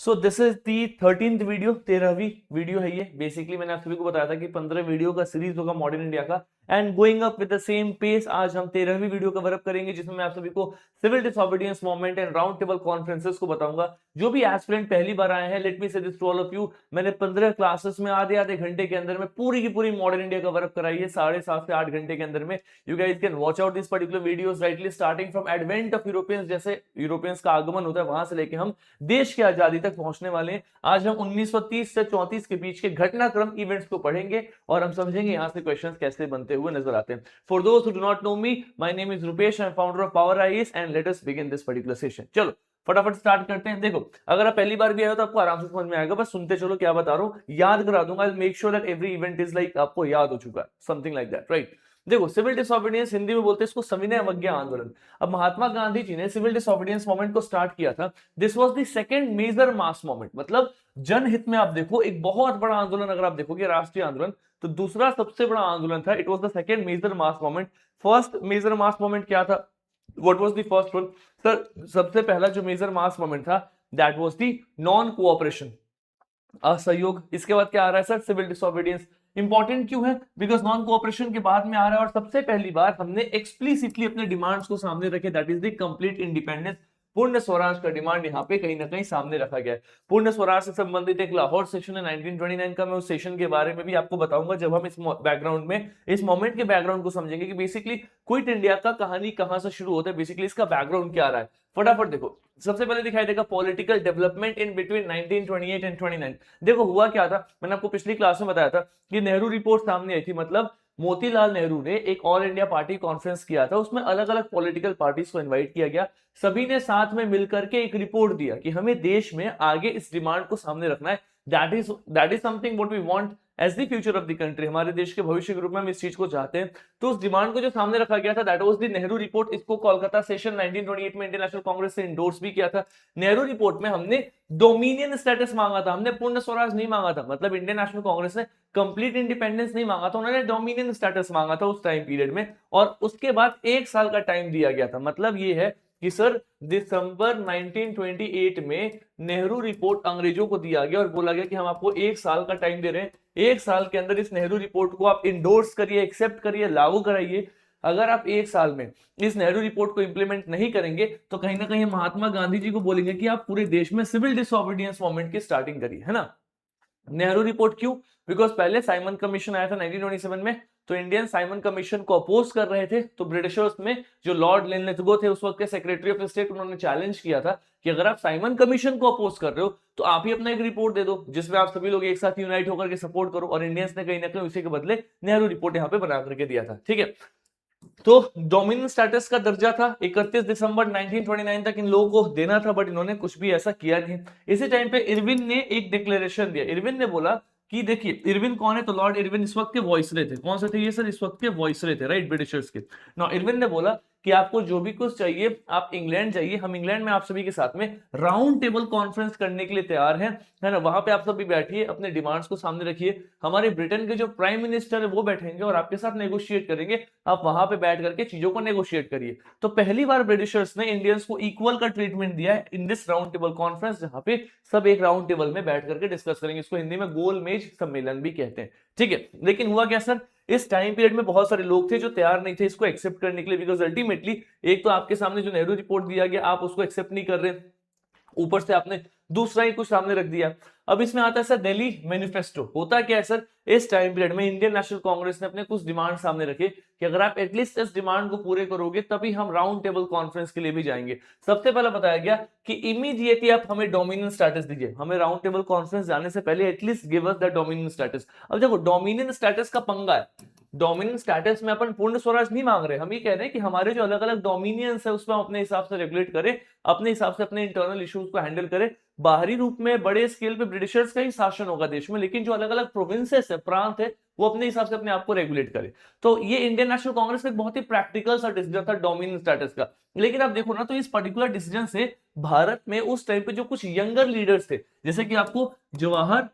So this is the 13th video, 13वीं video है ये। बेसिकली मैंने आप सभी को बताया था कि 15 वीडियो का सीरीज होगा मॉडर्न इंडिया का, and going up with the same pace आज हम 13वीं वीडियो कवर अप करेंगे, जिसमें मैं आप सभी को civil disobedience movement and round table conferences को बताऊंगा। जो भी एस्पिरेंट पहली बार आए हैं, let me say this to all of you, मैंने 15 क्लासेस में आधे आधे घंटे के अंदर में पूरी की पूरी मॉडर्न इंडिया कवर अप कराई है 7.5 से 8 घंटे के अंदर में। You guys can watch out this particular videos rightly, starting from advent of Europeans, जैसे यूरोपियंस का आगमन होता है वहां से लेके हम देश की आजादी तक पहुंचने वाले हैं। आज हम 1930 से 34 के बीच के घटनाक्रम इवेंट्स को पढ़ेंगे और हम समझेंगे यहां से क्वेश्चंस कैसे बनते हुए नजर आते हैं। फॉर दोस्त who do not know me, my name is Rupesh, I am founder of power IAS and let us begin this particular session. चलो फटाफट स्टार्ट करते हैं। देखो, अगर आप पहली बार भी आए हो तो आपको आराम से समझ में आएगा, बस सुनते चलो क्या बता रहा हूं, याद करा दूंगा। I make sure that every event is like आपको याद हो चुका है, समथिंग लाइक दैट, राइट। देखो, सिविल डिसोबीडियंस हिंदी में बोलते हैं इसको सविनय अवज्ञा आंदोलन। अब महात्मा गांधी जी ने सिविल डिसोबीडियंस मूवमेंट को स्टार्ट किया था। This was the second major mass movement, मतलब जनहित में आप देखो एक बहुत बड़ा आंदोलन, अगर आप देखोगे राष्ट्रीय आंदोलन, तो दूसरा सबसे बड़ा आंदोलन था। It was the second major mass movement. First major mass movement क्या था? What was the first one? Sir, सबसे पहला जो मेजर मास मूवमेंट था that was the non cooperation, असहयोग। इसके बाद क्या आ रहा है सर? Civil disobedience. इंपॉर्टेंट क्यों है? बिकॉज नॉन कोऑपरेशन के बाद में आ रहा है और सबसे पहली बार हमने एक्सप्लिसिटली अपने डिमांड्स को सामने रखे, that is the complete independence. पूर्ण स्वराज का डिमांड यहाँ पे कहीं ना कहीं सामने रखा गया है। पूर्ण स्वराज से संबंधित एक लाहौर सेशन है 1929 का, मैं उस सेशन के बारे में भी आपको बताऊंगा जब हम इस बैकग्राउंड में, इस मोमेंट के बैकग्राउंड को समझेंगे कि बेसिकली क्विट इंडिया का कहानी कहां से शुरू होता है, बेसिकली इसका बैकग्राउंड क्या आ रहा है। फटाफट देखो, सबसे पहले दिखाई देगा political development in between 1928 and 29। देखो हुआ क्या था, मैंने आपको पिछली क्लास में बताया था कि नेहरू रिपोर्ट सामने आई थी, मतलब मोतीलाल नेहरू ने एक ऑल इंडिया पार्टी कॉन्फ्रेंस किया था, उसमें अलग अलग पॉलिटिकल पार्टीज को इनवाइट किया गया। सभी ने साथ में मिलकर के एक रिपोर्ट दिया कि हमें देश में आगे इस डिमांड को सामने रखना है। That is something what we want as the future of the country. हमारे देश के भविष्य के रूप में हम इस चीज को चाहते हैं। तो उस डिमांड को जो सामने रखा गया था that was the Nehru report. इसको कोलकाता सेशन 1928 में इंडियन नेशनल कांग्रेस से इंडोर्स भी किया था। नेहरू रिपोर्ट में हमने डोमिनियन स्टेटस मांगा था, हमने पूर्ण स्वराज नहीं मांगा था। मतलब इंडियन नेशनल कांग्रेस ने कंप्लीट इंडिपेंडेंस नहीं मांगा था, उन्होंने डोमिनियन स्टेटस मांगा था उस टाइम पीरियड में। और उसके बाद 1 साल का टाइम दिया गया था। मतलब ये है कि सर दिसंबर 1928 में नेहरू रिपोर्ट अंग्रेजों को दिया गया और बोला गया कि हम आपको 1 साल का टाइम दे रहे हैं। 1 साल के अंदर इस नेहरू रिपोर्ट को आप इंडोर्स करिए, एक्सेप्ट करिए, लागू कराइए। अगर आप 1 साल में इस नेहरू रिपोर्ट को इंप्लीमेंट नहीं करेंगे तो कहीं ना कहीं महात्मा गांधी जी को बोलेंगे कि आप पूरे देश में सिविल डिसोबीडियंस मूवमेंट की स्टार्टिंग करिए, है ना। नेहरू रिपोर्ट क्यों? बिकॉज पहले साइमन कमीशन आया था 1927 में, तो इंडियन साइमन कमीशन को अपोज कर रहे थे। तो ब्रिटिशर्स में जो लॉर्ड लिनलिथगो थे उस वक्त के सेक्रेटरी ऑफ स्टेट, उन्होंने चैलेंज किया था कि अगर आप साइमन कमीशन को अपोज कर रहे हो तो आप ही अपना एक रिपोर्ट दे दो जिसमें आप सभी लोग एक साथ यूनाइट होकर के सपोर्ट करो। और इंडियंस ने कहीं ना कहीं उसी के बदले नेहरू रिपोर्ट यहाँ पे बना करके दिया था, ठीक है। तो डोमिनियन स्टेटस का दर्जा था 31 दिसंबर 1929 तक इन लोगों को देना था, बट इन्होंने कुछ भी ऐसा किया नहीं। इसी टाइम पे इरविन ने एक डिक्लेरेशन दिया। इरविन ने बोला कि देखिए, इरविन कौन है? तो लॉर्ड इरविन इस वक्त के वॉइसरॉय थे। कौन से थे ये सर? इस वक्त के वॉइसरॉय थे, राइट, ब्रिटिशर्स के। ना इरविन ने बोला कि आपको जो भी कुछ चाहिए आप इंग्लैंड जाइए, हम इंग्लैंड में आप सभी के साथ में राउंड टेबल कॉन्फ्रेंस करने के लिए तैयार हैं, है ना। वहां पे आप सभी बैठिए, अपने डिमांड्स को सामने रखिए, हमारे ब्रिटेन के जो प्राइम मिनिस्टर है वो बैठेंगे और आपके साथ नेगोशिएट करेंगे। आप वहां पे बैठ करके चीजों को नेगोशिएट करिए। तो पहली बार ब्रिटिशर्स ने इंडियंस को इक्वल का ट्रीटमेंट दिया है in this round table conference, जहां पे सब एक राउंड टेबल में बैठ करके डिस्कस करेंगे। इसको हिंदी में गोल मेज सम्मेलन भी कहते हैं, ठीक है। लेकिन हुआ क्या सर, इस टाइम पीरियड में बहुत सारे लोग थे जो तैयार नहीं थे इसको एक्सेप्ट करने के लिए, बिकॉज अल्टीमेटली एक तो आपके सामने जो नेहरू रिपोर्ट दिया गया आप उसको एक्सेप्ट नहीं कर रहे, ऊपर से आपने दूसरा ही कुछ सामने रख दिया। अब इसमें आता है सर दिल्ली मैनिफेस्टो। होता क्या है सर, इस टाइम पीरियड में इंडियन नेशनल कांग्रेस ने अपने कुछ डिमांड सामने रखे कि अगर आप एटलीस्ट इस डिमांड को पूरे करोगे तभी हम राउंड टेबल कॉन्फ्रेंस के लिए भी जाएंगे। सबसे पहले बताया गया कि इमीडिएटली आप हमें डोमिनियन स्टेटस दीजिए, हमें राउंड टेबल कॉन्फ्रेंस जाने से पहले at least give us the dominion status. अब देखो, डोमिनियन स्टेटस का पंगा है। डोमिनियन स्टेटस में अपन पूर्ण स्वराज नहीं मांग रहे, हम ये कह रहे हैं कि हमारे जो अलग अलग डोमिनियंस है उसमें अपने हिसाब से रेगुलेट करें, अपने हिसाब से अपने इंटरनल इश्यूज को हैंडल करें। बाहरी रूप में बड़े स्केल पे ब्रिटिशर्स का ही शासन होगा देश में, लेकिन जो अलग अलग प्रोविंसेस है, प्रांत है, वो अपने हिसाब से अपने आप को रेगुलेट करे। तो ये इंडियन नेशनल कांग्रेस का एक बहुत ही प्रैक्टिकल सा डिसीजन था डोमिनियन स्टेटस का। लेकिन आप देखो ना, तो इस पर्टिकुलर डिसीजन से भारत में उस टाइम पे जो कुछ यंगर लीडर्स थे, जैसे कि आपको जवाहर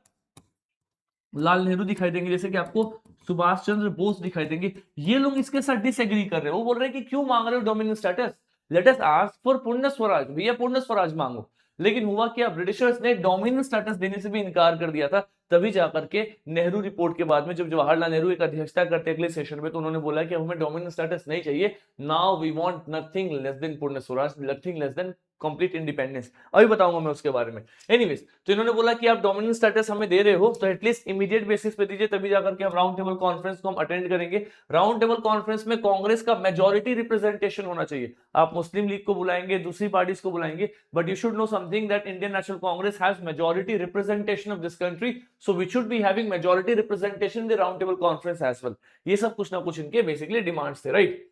लाल नेहरू दिखाई देंगे, जैसे कि आपको सुभाष चंद्र बोस दिखाई देंगे, ये लोग इसके साथ डिसएग्री कर रहे हैं। वो बोल रहे हैं कि क्यों मांग रहे हो dominion status, let us ask for पूर्ण स्वराज। भैया पूर्ण स्वराज मांगो। लेकिन हुआ क्या, ब्रिटिशर्स ने डोमिनेंट स्टेटस देने से भी इनकार कर दिया था। तभी जाकर के नेहरू रिपोर्ट के बाद में जब जवाहरलाल नेहरू एक अध्यक्षता करते अगले सेशन में, तो उन्होंने बोला कि हमें डोमिनेंट स्टेटस नहीं चाहिए, now we want nothing less than Purna Swaraj, nothing less than complete independence. अभी बताऊंगा मैं उसके बारे में। एनीवेज, तो इन्होंने बोला कि आप डोमिनेंट स्टेटस हमें दे रहे हो तो एटलीस्ट इमीडिएट बेसिस पे दीजिए, तभी जाकर के हम राउंड टेबल कॉन्फ्रेंस को हम अटेंड करेंगे। राउंड टेबल कॉन्फ्रेंस में कांग्रेस का मेजॉरिटी रिप्रेजेंटेशन होना चाहिए। आप मुस्लिम लीग को बुलाएंगे, दूसरी पार्टीज को बुलाएंगे, but you should know something that Indian National Congress has majority representation of this country, so we should be having majority representation in the round table conference as well. ये सब कुछ ना कुछ इनके बेसिकली डिमांड्स थे, राइट।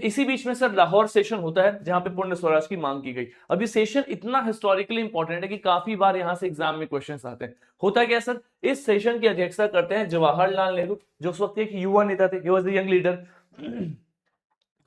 इसी बीच में सर लाहौर सेशन होता है जहां पे पूर्ण स्वराज की मांग की गई। अब ये सेशन इतना हिस्टोरिकली इंपॉर्टेंट है कि काफी बार यहां से एग्जाम में क्वेश्चंस आते हैं। होता क्या सर, इस सेशन की अध्यक्षता करते हैं जवाहरलाल नेहरू, जो उस वक्त एक युवा नेता थे, he was the young leader.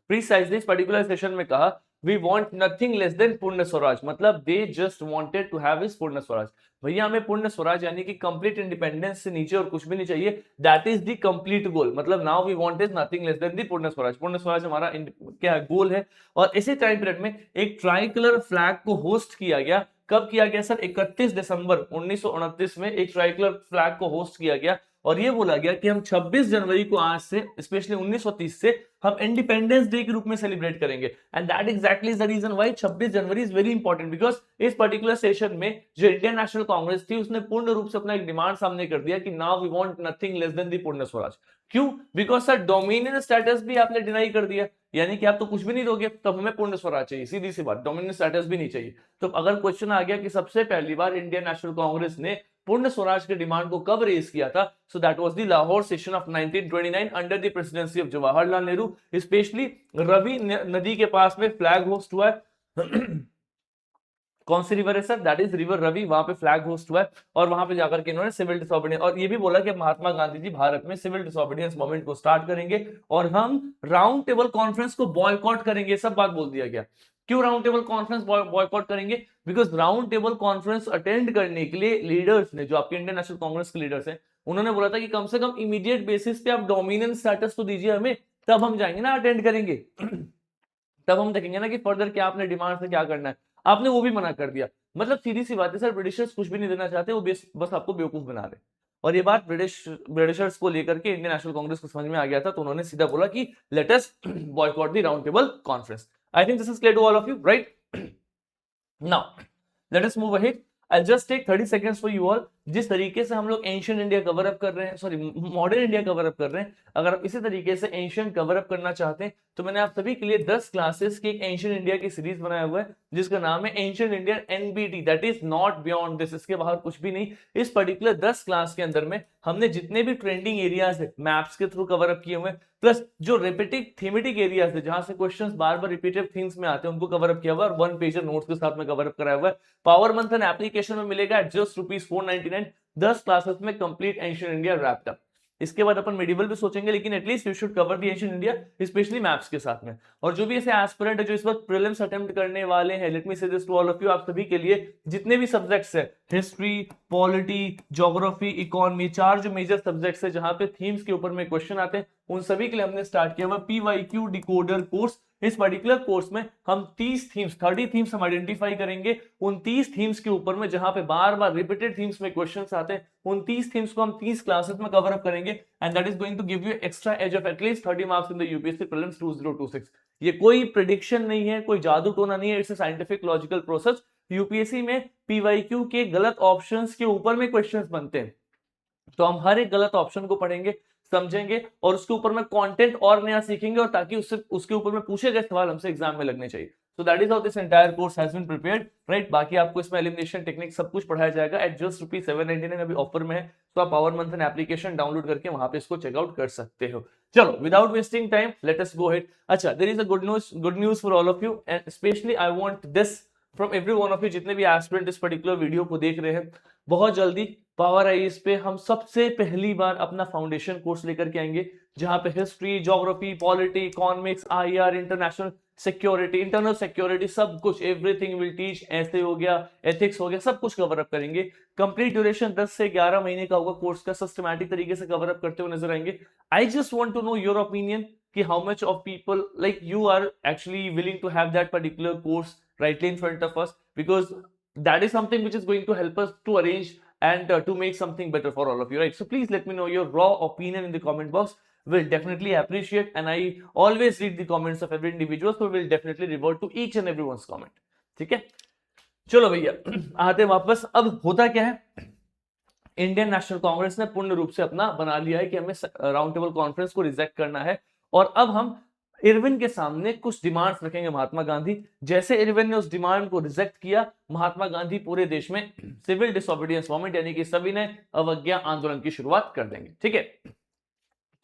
Precisely इस पर्टिकुलर सेशन में कहा we want nothing less than Purna Swaraj, मतलब they just wanted to have is Purna Swaraj. भैया हमें पूर्ण स्वराज यानी कि कंप्लीट इंडिपेंडेंस से नीचे और कुछ भी नहीं चाहिए, that is the complete goal. मतलब now we want is nothing less than the Purna Swaraj. पूर्ण स्वराज हमारा क्या गोल है। और इसी टाइम पीरियड में एक ट्राई कलर फ्लैग को होस्ट किया गया। कब किया गया सर, 31 दिसंबर 1929 में एक ट्राई कलर फ्लैग को होस्ट किया गया और ये बोला गया कि हम 26 जनवरी को आज से, स्पेशली 1930 से, हम इंडिपेंडेंस डे के रूप में सेलिब्रेट करेंगे। And that exactly is the reason why 26 January is very important, because इस पर्टिकुलर सेशन में जो इंडियन नेशनल कांग्रेस थी उसने पूर्ण रूप से अपना एक डिमांड सामने कर दिया कि now we want nothing less than the Purna Swaraj. क्यों? बिकॉज सर डोमिनियन स्टेटस भी आपने डिनाई कर दिया, यानी कि आप तो कुछ भी नहीं दोगे, तब हमें पूर्ण स्वराज चाहिए। सीधी सी बात, डोमिनियन स्टेटस भी नहीं चाहिए। तो अगर क्वेश्चन आ गया कि सबसे पहली बार इंडियन नेशनल कांग्रेस ने पूर्ण स्वराज के डिमांड को कब रेज किया था, so that was the Lahore session of 1929 under the presidency of Jawaharlal Nehru. Specially Ravi नदी के पास में फ्लैग होस्ट हुआ है। कौन सी रिवर है sir, that is river Ravi, वहां पे फ्लैग होस्ट हुआ है और वहां पे जाकर के इन्होंने सिविल डिसोबीडियंस, और ये भी बोला कि महात्मा गांधी जी भारत में सिविल डिसोबीडियंस मूवमेंट को स्टार्ट करेंगे और हम राउंड टेबल कॉन्फ्रेंस को बॉयकॉट करेंगे। सब बात बोल दिया गया। क्यों राउंड टेबल कॉन्फ्रेंस बॉयकॉट करेंगे? Because round table conference attend करने के लिए लीडर्स ने, जो आपके इंडियन नेशनल कांग्रेस के लीडर्स हैं, उन्होंने बोला था कि कम से कम इमीडिएट बेसिस पे आप डोमिनेंट स्टेटस तो दीजिए हमें, तब हम जाएंगे ना अटेंड करेंगे। तब हम देखेंगे ना कि फर्दर क्या आपने डिमांड से क्या करना है। आपने वो भी मना कर दिया। मतलब सीधी सी बात है सर, ब्रिटिशर्स कुछ भी नहीं देना चाहते, वो बस आपको बेवकूफ बना रहे। और ये बात ब्रिटिशर्स को लेकर के इंडियन नेशनल कांग्रेस को समझ में आ गया था, तो उन्होंने सीधा बोला कि let us boycott the round table conference. I think this is clear to all of you, right? Now let us move ahead. I'll just take 30 seconds for you all। जिस तरीके से हम लोग एंशियंट इंडिया कवर अप कर रहे हैं, sorry modern India cover up कर रहे हैं, अगर आप इसी तरीके से एंशियंट कवर अप करना चाहते हैं तो मैंने आप सभी के लिए 10 क्लासेस की एक एंशियंट इंडिया की सीरीज बनाया हुआ है जिसका नाम है ancient India NBT, that is not beyond this. इसके बाहर कुछ भी नहीं। इस पर्टिकुलर 10 क्लास के अंदर में हमने जितने भी ट्रेंडिंग एरियाज है मैप्स के थ्रू कवर अप किए हुए हैं, प्लस जो रिपीटिव थीमेटिक एरियाज है जहां से क्वेश्चंस बार बार रिपीटिव थीम्स में आते हैं उनको कवर अप किया हुआ है और 1 पेजर नोट्स के साथ में कवर अप कराया हुआ है। पावर मंथन एप्लीकेशन में मिलेगा एट जस्ट ₹499। 10 क्लासेस में complete ancient India wrapped up. इसके बाद अपन मेडिवल भी सोचेंगे, लेकिन at least you should cover the ancient India specially maps के साथ में। और जो भी ऐसे एस्पिरेंट है जो इस वक्त प्रीलिम्स अटेम्प्ट करने वाले हैं, let me say this to all of you, आप सभी के लिए जितने भी सब्जेक्ट्स है, हिस्ट्री, पॉलिटी, ज्योग्राफी, इकोनॉमी, 4 जो मेजर सब्जेक्ट्स है जहां पे थीम्स के ऊपर में क्वेश्चन आते हैं, उन सभी के लिए हमने स्टार्ट किया हुआ पीवाईक्यू डिकोडर कोर्स। इस पर्टिकुलर कोर्स में हम 30 थीम्स हम आइडेंटिफाई करेंगे। उन 30 थीम्स के ऊपर में जहां पे बार बार रिपीटेड थीम्स में क्वेश्चंस आते हैं, उन 30 थीम्स को हम 30 क्लासेस में कवर अप करेंगे and that is going to give you extra edge of at least 30 marks in the UPSC prelims 2026। ये कोई प्रेडिक्शन नहीं है, कोई जादू टोना नहीं है, it's a scientific logical process. UPSC में पीवाईक्यू के गलत ऑप्शंस के ऊपर में क्वेश्चंस बनते हैं, तो हम हर एक गलत ऑप्शन को पढ़ेंगे, समझेंगे और उसके ऊपर में कंटेंट और नया सीखेंगे, और ताकि उससे उसके ऊपर में पूछे गए सवाल हमसे एग्जाम में लगने चाहिए। So that is how this entire course has been prepared, right. बाकी आपको इसमें एलिमिनेशन टेक्निक सब कुछ पढ़ाया जाएगा एट जस्ट ₹799। अभी ऑफर में है, तो आप पावर मंथन एप्लीकेशन डाउनलोड करके वहां पे इसको चेकआउट कर सकते हो। चलो without wasting time let us go ahead. अच्छा, there is a good news for all of you and specially I want this from every one of you, जितने भी एस्पिरेंट इस पर्टिकुलर वीडियो को देख रहे हैं। बहुत जल्दी पावर आईएएस पे हम सबसे पहली बार अपना फाउंडेशन कोर्स लेकर के आएंगे, जहां पे history, geography, polity, economics, IR, international security, internal security, सब कुछ एवरीथिंग विल टीच। ऐसे हो गया, एथिक्स हो गया, सब कुछ कवर अप करेंगे। कंप्लीट ड्यूरेशन 10 से 11 महीने का होगा कोर्स का, सिस्टमैटिक तरीके से कवर अप करते हुए नजर आएंगे। I just want to know your opinion कि how much of people like you are actually willing to have that particular course rightly in front of us, because that is something which is going to help us to arrange and to make something better for all of you, right? So please let me know your raw opinion in the comment box. Will definitely appreciate, and I always read the comments of every individual, so will definitely revert to each and everyone's comment. ठीक है, चलो भैया आते वापस। अब होता क्या है, इंडियन नेशनल कांग्रेस ने पूर्ण रूप से अपना बना लिया है कि हमें राउंड टेबल कॉन्फ्रेंस को रिजेक्ट करना है, और अब हम इरविन के सामने कुछ डिमांड्स रखेंगे महात्मा गांधी। जैसे इरविन ने उस डिमांड को रिजेक्ट किया, महात्मा गांधी पूरे देश में सिविल डिसोबीडियंस मूवमेंट यानी कि सविनय अवज्ञा आंदोलन की शुरुआत कर देंगे। ठीक है,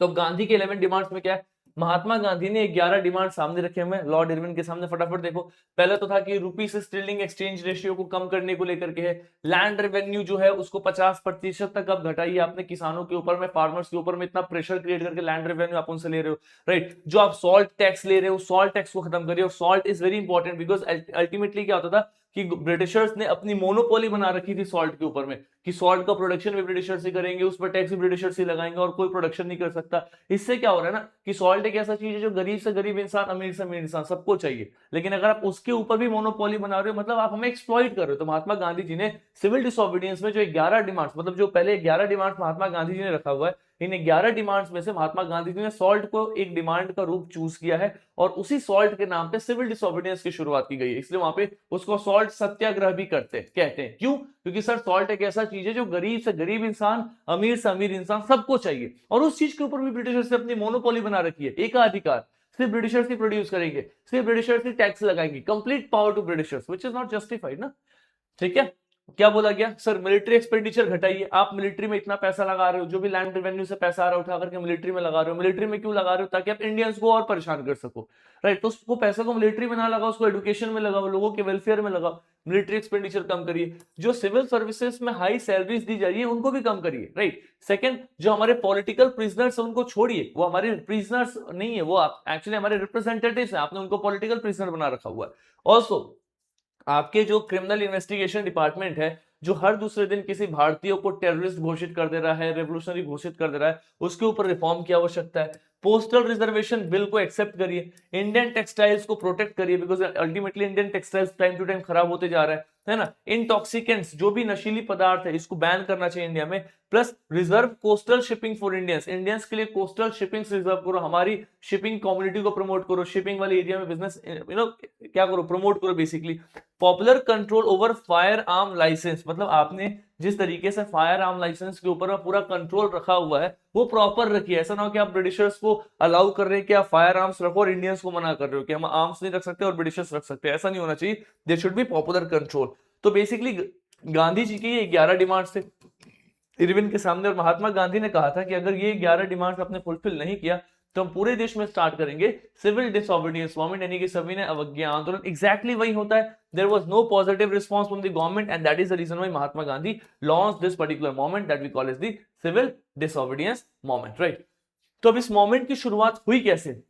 तो गांधी के 11 डिमांड्स में क्या है, महात्मा गांधी ने 11 डिमांड सामने रखे हुए हैं लॉर्ड इरविन के सामने। फटाफट देखो, पहले तो था कि रुपी से स्टर्लिंग एक्सचेंज रेशियो को कम करने को लेकर के है, लैंड रेवेन्यू जो है उसको 50% तक अब घटाइए आपने किसानों के ऊपर में, फार्मर्स के ऊपर में इतना प्रेशर क्रिएट करके लैंड रेवेन्यू आप उनसे ले रहे हो, राइट। जो आप सॉल्ट टैक्स ले रहे हो, सॉल्ट टैक्स को खत्म करिए। और salt is very important because ultimately क्या होता था कि ब्रिटिशर्स ने अपनी मोनोपोली बना रखी थी सॉल्ट के ऊपर में, कि सॉल्ट का प्रोडक्शन भी ब्रिटिशर्स ही करेंगे, उस पर टैक्स भी ब्रिटिशर्स ही लगाएंगे और कोई प्रोडक्शन नहीं कर सकता। इससे क्या हो रहा है ना कि सॉल्ट एक ऐसा चीज है जो गरीब से गरीब इंसान, अमीर से अमीर इंसान सबको चाहिए, लेकिन अगर आप उसके ऊपर भी मोनोपोली बना रहे हो मतलब आप हमें एक्सप्लॉइट कर रहे हो। तो महात्मा गांधी जी ने सिविल डिसोबीडियंस में जो 11 डिमांड्स, मतलब जो पहले 11 डिमांड्स महात्मा गांधी जी ने रखा हुआ है, इन 11 डिमांड्स में से महात्मा गांधी जी ने सॉल्ट को एक डिमांड का रूप चूज किया है, और उसी सॉल्ट के नाम पे सिविल डिसोबीडियंस की शुरुआत की गई है। इसलिए वहां पे उसको सॉल्ट सत्याग्रह भी कहते हैं। क्यों? क्योंकि सर सॉल्ट एक ऐसा चीज है जो गरीब से गरीब इंसान, अमीर से अमीर इंसान सबको चाहिए, और उस चीज के ऊपर भी ब्रिटिशर्स ने अपनी मोनोपोली बना रखी है, एकाधिकार। सिर्फ ब्रिटिशर्स ही प्रोड्यूस करेंगे, सिर्फ ब्रिटिशर्स ही टैक्स लगाएंगे, complete power to Britishers, which is not justified ना। ठीक है, क्या बोला गया, सर मिलिट्री एक्सपेंडिचर घटाइए, आप मिलिट्री में इतना पैसा लगा रहे हो, जो भी लैंड रेवेन्यू से पैसा आ रहा है उठा करके मिलिट्री में लगा रहे हो। मिलिट्री में क्यों लगा रहे हो? ताकि आप इंडियंस को और परेशान कर सको, राइट। तो उसको पैसा को मिलिट्री में ना लगाओ, उसको एजुकेशन में लगाओ, लोगों के वेलफेयर में लगाओ। मिलिट्री एक्सपेंडिचर कम करिए, जो सिविल सर्विसेज में हाई सैलरीज दी जा रही है उनको भी कम करिए, राइट। सेकंड, जो हमारे पॉलिटिकल प्रिजनर्स है उनको छोड़िए, वो हमारे प्रिजनर्स नहीं है, वो एक्चुअली हमारे रिप्रेजेंटेटिव्स हैं, आपने उनको पॉलिटिकल प्रिजनर बना रखा हुआ है। ऑल्सो आपके जो क्रिमिनल इन्वेस्टिगेशन डिपार्टमेंट है, जो हर दूसरे दिन किसी भारतीय को टेररिस्ट घोषित कर दे रहा है, रेवोल्यूशनरी घोषित कर दे रहा है, उसके ऊपर रिफॉर्म की आवश्यकता है। पोस्टल रिजर्वेशन बिल को एक्सेप्ट करिए, इंडियन टेक्सटाइल्स को प्रोटेक्ट करिए, because ultimately Indian textiles time to time खराब होते जा रहा है ना। इंटॉक्सिकेंट्स जो भी नशीली पदार्थ है इसको बैन करना चाहिए इंडिया में। Plus reserve coastal shipping for Indians, Indians के लिए कोस्टल शिपिंग रिजर्व करो, हमारी शिपिंग कम्युनिटी को प्रमोट करो, शिपिंग वाले एरिया में बिजनेस क्या करो, प्रमोट करो basically. Popular control over firearm licence, मतलब आपने जिस तरीके से फायर आर्म लाइसेंस के ऊपर पूरा कंट्रोल रखा हुआ है वो प्रॉपर रखिए। ऐसा ना हो कि आप ब्रिटिशर्स को अलाउ कर रहे हैं कि आप फायर आर्म्स रखो और इंडियंस को मना कर रहे हो कि हम आर्म्स नहीं रख सकते और ब्रिटिशर्स रख सकते हैं। ऐसा नहीं होना चाहिए, there should be popular control. तो बेसिकली गांधी जी के ये 11 डिमांड्स थे इरविन के सामने, और महात्मा गांधी ने कहा था कि अगर ये 11 डिमांड्स आपने फुलफिल नहीं किया तो हम पूरे देश में स्टार्ट करेंगे सिविल डिसोबीडियंस मूवमेंट, यानी कि सविनय अवज्ञा आंदोलन। एग्जैक्टली वही होता है, there was no positive response from the government and that is the reason why Mahatma Gandhi launch this particular movement that we call as the civil disobedience movement, right. तो अब इस मूवमेंट की शुरुआत हुई कैसे?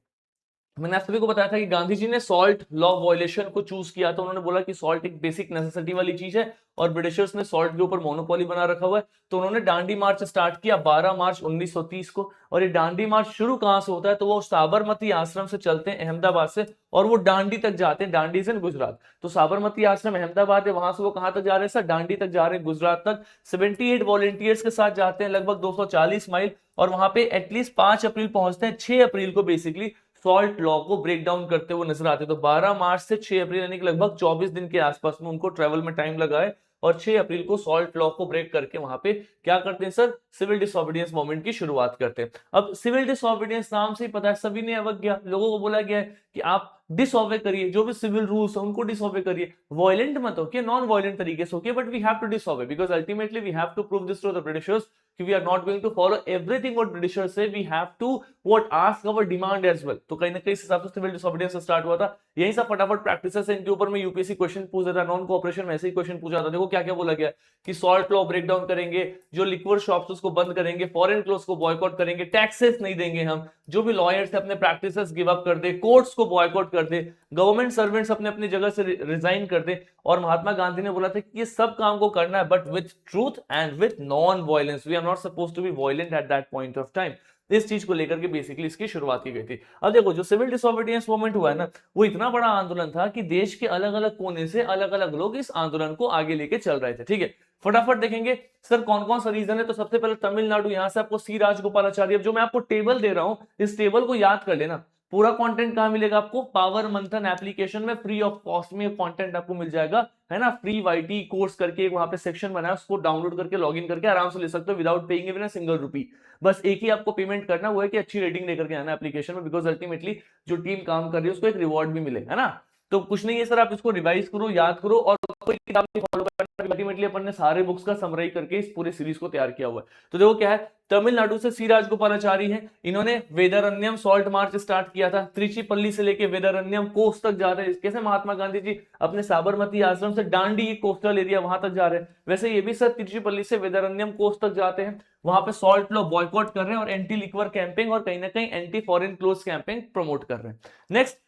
मैंने आप सभी को बताया था कि गांधी जी ने सॉल्ट लॉ वायलेशन को चूज किया, तो उन्होंने बोला कि सॉल्ट एक बेसिक नेसेसिटी वाली चीज है और ब्रिटिशर्स ने सॉल्ट के ऊपर मोनोपोली बना रखा हुआ है। तो उन्होंने दांडी मार्च स्टार्ट किया 12 मार्च 1930 को, और ये दांडी मार्च शुरू कहां से होता है तो वो साबरमती आश्रम से चलते हैं अहमदाबाद से, और वो दांडी तक जाते हैं। दांडी से गुजरात, तो साबरमती आश्रम अहमदाबाद है, वहां से वो कहां तक जा रहे हैं सर? दांडी तक जा रहे हैं, गुजरात तक। 78 वॉलेंटियर्स के साथ जाते हैं लगभग 240 माइल, और वहां पे एटलीस्ट 5 अप्रैल पहुंचते हैं। 6 अप्रैल को बेसिकली सॉल्ट लॉ को ब्रेक डाउन करते हुए नजर आते। तो 12 मार्च से 6 अप्रैल यानी कि लगभग 24 दिन के आसपास में उनको ट्रेवल में टाइम लगा है, और 6 अप्रैल को सॉल्ट लॉ को ब्रेक करके वहां पे क्या करते हैं सर? सिविल डिसोबीडियंस मूवमेंट की शुरुआत करते हैं। अब सिविल डिसोबीडियंस नाम से ही पता है, सभी ने अवज्ञा, लोगों को बोला गया है कि आप डिसओबे करिए, जो भी सिविल रूल्स है उनको डिसओबे करिए, वायलेंट मत होके, नॉन वायलेंट तरीके से होके, but we have to disobey because ultimately we have to prove this to the Britishers कि we are not going to follow everything what Britishers से, we have to what ask our demand as well. तो कहीं ना कहीं इस हिसाब से civil disobedience start हुआ था। यही सब फटाफट प्रैक्टिसेस है, इनके ऊपर में यूपीएससी क्वेश्चन पूछ देता है, नॉन कोऑपरेशन में ऐसे ही क्वेश्चन पूछा था। देखो क्या क्या बोला गया कि सॉल्ट लॉ ब्रेक डाउन करेंगे, जो लिक्विड शॉप्स उसको बंद करेंगे, फॉरेन क्लोथ्स को बॉयकॉट करेंगे, टैक्सेस नहीं देंगे हम, जो भी लॉयर्स है अपने प्रैक्टिसेस गिव अप कर दे, कोर्ट्स को बॉयकॉट कर दे, गवर्नमेंट सर्वेंट्स अपने अपनी जगह से रिजाइन कर दे। और महात्मा गांधी ने बोला था कि ये सब काम को करना है but with truth and with non violence, we are not supposed to be violent at that point of time. इस चीज को लेकर के बेसिकली इसकी शुरुआत की गई थी। अब देखो जो सिविल डिसोबीडियंस मूवमेंट हुआ है ना, वो इतना बड़ा आंदोलन था कि देश के अलग अलग कोने से अलग अलग लोग इस आंदोलन को आगे लेके चल रहे थे। ठीक है, फटाफट देखेंगे सर कौन कौन सा रीजन है। तो सबसे पहले तमिलनाडु, यहां से आपको सी राजगोपालाचारी। अब जो मैं आपको टेबल दे रहा हूं, इस टेबल को याद कर लेना। पूरा कंटेंट कहां मिलेगा आपको? पावर मंथन एप्लीकेशन में फ्री ऑफ कॉस्ट में कंटेंट आपको मिल जाएगा, है ना। फ्री वाईटी कोर्स करके वहां पे सेक्शन बना है, उसको डाउनलोड करके लॉगिन करके आराम से ले सकते हो without paying even a single rupee. बस एक ही आपको पेमेंट करना, वो है कि अच्छी रेटिंग लेकर के आना एप्लीकेशन में, बिकॉज अल्टीमेटली जो टीम काम कर रही है उसको एक रिवॉर्ड भी मिले, है ना। तो कुछ नहीं है सर, आप इसको रिवाइज करो, याद करो, और कोई किताब नहीं फॉलो करना। अल्टीमेटली अपन ने सारे बुक्स का समराई करके इस पूरे सीरीज को तैयार किया हुआ है। तो देखो क्या है, तमिलनाडु से सी राजगोपालाचारी है, इन्होंने वेदारण्यम सॉल्ट मार्च स्टार्ट किया था। त्रिचीपल्ली से लेके वेदारण्यम कोस्ट तक जा रहे हैं। कैसे महात्मा गांधी जी अपने साबरमती आश्रम से डांडी कोस्टल एरिया वहां तक जा रहे हैं, वैसे ये भी सर त्रिचीपल्ली से वेदारण्यम कोस्ट तक जाते हैं। वहां पे सॉल्ट लॉ बॉयकॉट कर रहे हैं और एंटी लिक्वर कैंपिंग और कहीं ना कहीं anti foreign close camping promote कर रहे हैं। नेक्स्ट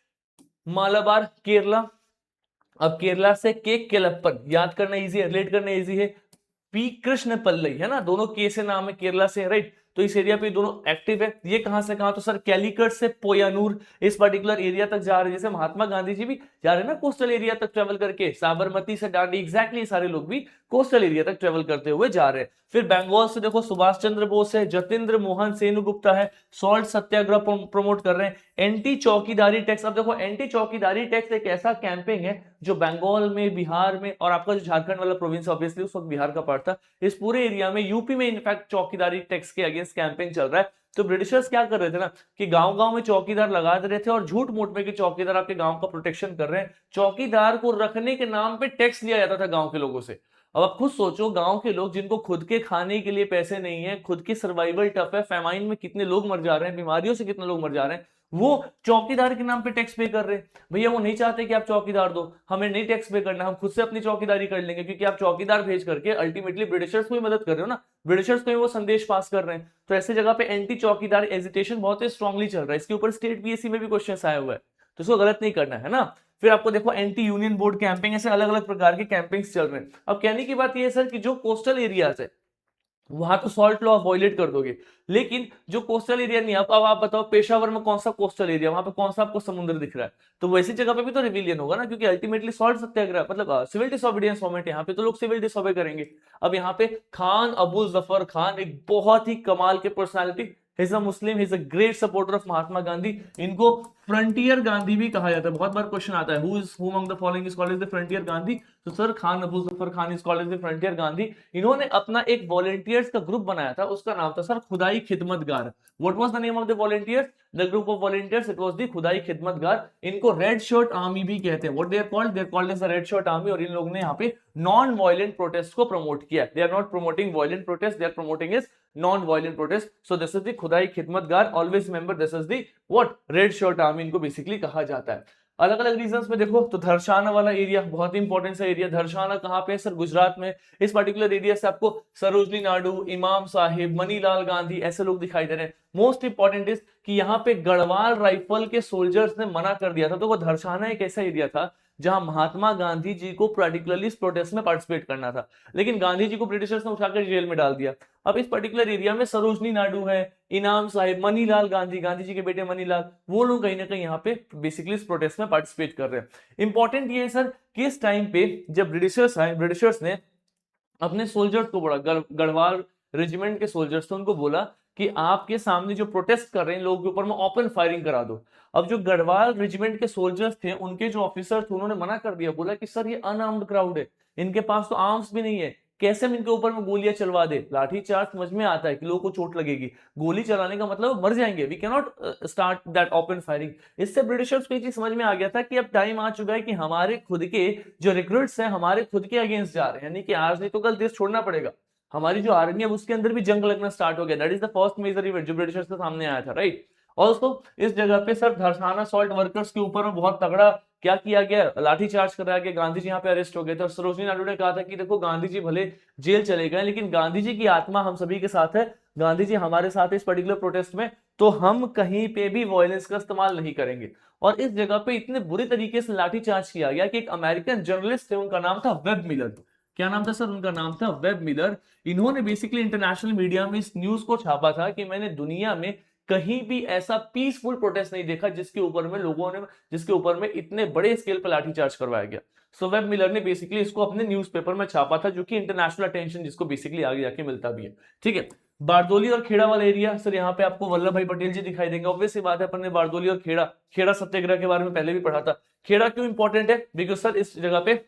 मालाबार केरला। अब केरला से केक केलप्पन, याद करना इजी है, रिलेट करना इजी है। पी कृष्ण पल्लई, है ना, दोनों के से नाम है, केरला से, राइट। तो इस एरिया पे दोनों एक्टिव है। ये कहां से कहां? तो सर कैलीकट से पोयानूर, इस पर्टिकुलर एरिया तक जा रहे हैं। जैसे महात्मा गांधी जी भी जा रहे हैं ना कोस्टल एरिया तक ट्रेवल करके, साबरमती से दांडी, एग्जैक्टली सारे लोग भी कोस्टल एरिया तक ट्रेवल करते हुए जा रहे हैं। फिर बंगाल से देखो सुभाष चंद्र बोस है, जतेंद्र मोहन सेनगुप्ता है, सॉल्ट सत्याग्रह प्रमोट कर रहे हैं। एंटी चौकीदारी टैक्स। अब देखो एंटी चौकीदारी टैक्स एक ऐसा कैंपेन है जो बंगाल में, बिहार में, और आपका जो झारखंड वाला प्रोविंस ऑब्वियसली उस वक्त बिहार का पार्ट था, इस पूरे एरिया में, यूपी में इनफैक्ट चौकीदारी टैक्स के अगेंस्ट कैंपेन चल रहा है। तो ब्रिटिशर्स क्या कर रहे थे ना कि गांव गांव में चौकीदार लगा दे रहे थे और झूठ मूठ में कि चौकीदार आपके गांव का प्रोटेक्शन कर रहे हैं। चौकीदार को रखने के नाम पे टैक्स लिया जाता था गांव के लोगों से। अब आप खुद सोचो, गांव के लोग जिनको खुद के खाने के लिए पैसे नहीं है, खुद की सर्वाइवल टफ है, फेमाइन में कितने लोग मर जा रहे हैं, बीमारियों से कितने लोग मर जा रहे हैं, वो चौकीदार के नाम पे टैक्स पे कर रहे हैं। भैया वो नहीं चाहते कि आप चौकीदार दो, हमें नहीं टैक्स पे करना, हम खुद से अपनी चौकीदारी कर लेंगे, क्योंकि आप चौकीदार भेज करके अल्टीमेटली ब्रिटिशर्स को ही मदद कर रहे हो ना, ब्रिटिशर्स को ही वो संदेश पास कर रहे हैं। तो ऐसी जगह पे एंटी चौकीदार एजिटेशन बहुत ही स्ट्रांगली चल रहा है। इसके ऊपर स्टेट पीएससी में भी क्वेश्चन आया हुआ है, तो इसको गलत नहीं करना है ना। फिर आपको देखो एंटी यूनियन बोर्ड कैंपिंग, ऐसे अलग अलग प्रकार के कैंपिंग्स चल रहे हैं। अब कहने की बात यह है सर कि जो कोस्टल एरियाज है वहां तो सॉल्ट लॉ वॉयलेट कर दोगे, लेकिन जो कोस्टल एरिया नहीं, अब आप बताओ पेशावर में कौन सा कोस्टल एरिया, वहां पे कौन सा आपको समुद्र दिख रहा है? तो वैसी जगह पे भी तो रिविलियन होगा ना, क्योंकि अल्टीमेटली सॉल्ट सत्याग्रह मतलब सिविल डिसोबीडियंस मूवमेंट, यहाँ पे तो लोग सिविल डिसोबे करेंगे। अब यहाँ पे खान अबू जफर खान एक बहुत ही कमाल के personality, He's a Muslim, he's a great supporter of Mahatma Gandhi. इनको फ्रंटियर गांधी भी कहा जाता है। बहुत बार क्वेश्चन आता है who among the following is called as the frontier Gandhi? तो sir Khan Abu Zafar Khan is called as the frontier Gandhi. इन्होंने अपना एक वॉलंटियर्स का ग्रुप बनाया था, उसका नाम था sir Khudai Khidmatgar. What was the name of the volunteers? The group of volunteers, it was the Khudai Khidmatgar. इनको रेड शर्ट आर्मी भी कहते हैं। What they are called as the red shirt army. और इन लोगों ने यहाँ पे नॉन वायलेंट प्रोटेस्ट को प्रमोट किया। They are not promoting violent protest, they are promoting is non-violent protest. So this is the Khudai Khidmatgar. Always remember this is the what? Red shirt army इनको basically कहा जाता है। अलग अलग रीजंस में देखो तो धरशाना वाला एरिया बहुत इंपॉर्टेंट सा एरिया। धरशाना कहाँ पे है सर? गुजरात में। इस पर्टिकुलर एरिया से आपको सरोजनी नायडू, इमाम साहिब, मनीलाल गांधी ऐसे लोग दिखाई दे रहे हैं। मोस्ट इंपॉर्टेंट इज कि यहाँ पे गढ़वाल राइफल के सोल्जर्स ने मना कर दिया था। तो वो धरशाना एक ऐसा एरिया था जहां महात्मा गांधी जी को पर्टिकुलरली इस प्रोटेस्ट में पार्टिसिपेट करना था, लेकिन गांधी जी को ब्रिटिशर्स ने उठाकर जेल में डाल दिया। अब इस पर्टिकुलर एरिया में सरोजनी नायडू है, इनाम साहिब, मनीलाल गांधी, गांधी जी के बेटे मनीलाल, वो लोग कहीं ना कहीं यहाँ पे बेसिकली इस प्रोटेस्ट में पार्टिसिपेट कर रहे हैं। इंपॉर्टेंट ये है सर कि इस टाइम पे जब ब्रिटिशर्स आए, ब्रिटिशर्स ने अपने सोल्जर्स को बोला, गढ़वाल रेजिमेंट के सोल्जर्स थे, उनको बोला कि आपके सामने जो प्रोटेस्ट कर रहे हैं लोगों के ऊपर में ओपन फायरिंग करा दो। अब जो गढ़वाल रेजिमेंट के सोल्जर्स थे, उनके जो ऑफिसर थे, उन्होंने मना कर दिया, बोला कि सर ये अनआर्म्ड क्राउड है, इनके पास तो आर्म्स भी नहीं है, कैसे हम इनके ऊपर में गोलियां चलवा दे। लाठी चार्ज समझ में आता है कि लोगों को चोट लगेगी, गोली चलाने का मतलब मर जाएंगे, we can not start that open firing. इससे ब्रिटिशर्स को ये चीज समझ में आ गया था कि अब टाइम आ चुका है कि हमारे खुद के जो रिक्रूट्स हैं हमारे खुद के अगेंस्ट जा रहे हैं, यानी कि आज नहीं तो कल देश छोड़ना पड़ेगा। हमारी जो आर्मी है उसके अंदर भी जंग लगना स्टार्ट हो गया। That is the first major event जो ब्रिटिशर्स के सामने आया था, राइट। ऑल्सो इस जगह पे सर धरसाना सॉल्ट वर्कर्स के ऊपर में बहुत तगड़ा क्या किया गया, लाठी चार्ज कराया गया, गांधी जी यहाँ पे अरेस्ट हो गए थे। और सरोजनी नायडू ने कहा था कि देखो गांधी जी भले जेल चले गए, लेकिन गांधी जी की आत्मा हम सभी के साथ है, गांधी जी हमारे साथ है इस पर्टिकुलर प्रोटेस्ट में, तो हम कहीं पे भी वायलेंस का इस्तेमाल नहीं करेंगे। और इस जगह पे इतने बुरी तरीके से लाठी चार्ज किया गया कि एक अमेरिकन जर्नलिस्ट थे, उनका नाम था वेब मिलर। क्या नाम था सर? उनका नाम था वेब मिलर। इन्होंने बेसिकली इंटरनेशनल मीडिया में इस न्यूज को छापा था कि मैंने दुनिया में कहीं भी ऐसा पीसफुल प्रोटेस्ट नहीं देखा जिसके ऊपर में इतने बड़े स्केल पर लाठीचार्ज करवाया गया। सो वेब मिलर ने बेसिकली इसको अपने न्यूज़पेपर में छापा था, जो कि इंटरनेशनल अटेंशन जिसको बेसिकली आगे जाके मिलता भी है। ठीक है, बारदोली और खेड़ा वाला एरिया, सर यहाँ पे आपको वल्लभ भाई पटेल जी दिखाई देंगे। ऑब्वियस बात है, अपन ने बारदोली और खेड़ा सत्याग्रह के बारे में पहले भी पढ़ा था। खेड़ा क्यों इंपॉर्टेंट है? बिकॉज सर इस जगह पे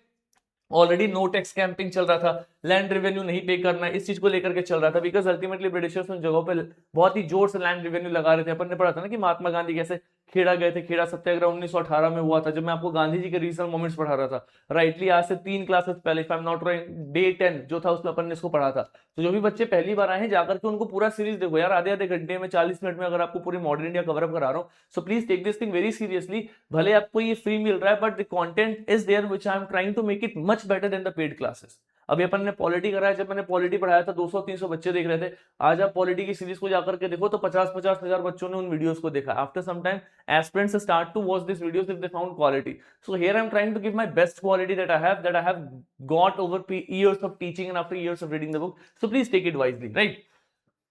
ऑलरेडी नो टैक्स कैंपिंग चल रहा था, लैंड रेवेन्यू नहीं पे करना, इस चीज को लेकर के चल रहा था। बिकॉज अल्टीमेटली ब्रिटिशर्स उन जगहों पे बहुत ही जोर से लैंड रेवेन्यू लगा रहे थे। अपन ने पढ़ा था ना कि महात्मा गांधी कैसे खेड़ा गए थे। खेड़ा सत्याग्रह 1918 में हुआ था, जब मैं आपको गांधी जी के रीजनल मोमेंट्स पढ़ा रहा था। राइटली आज से 3 क्लासेस पहले, if I am not wrong, day 10 जो था उसमें अपन ने इसको पढ़ा था। तो जो भी बच्चे पहली बार आए हैं जाकर के उनको पूरा सीरीज देखो यार, आधे आधे घंटे में 40 मिनट में अगर आपको पूरी मॉडर्न इंडिया कवर अप करा रहा हूँ। So please take this thing very seriously. भले आपको ये फ्री मिल रहा है, but the content is there which I am trying to make it much better than the paid classes. अभी अपन ने पॉलिटी कराया, जब मैंने पॉलिटी पढ़ाया था 200-300 बच्चे देख रहे थे। आज आप पॉलिटी की सीरीज को जाकर के देखो तो 50-50 हजार बच्चों ने उन वीडियोस को देखा। After some time aspirants start to watch these videos if they found quality. So here I'm trying to give my best quality that I have got over years of teaching and after years of reading the book. So please take it wisely, right?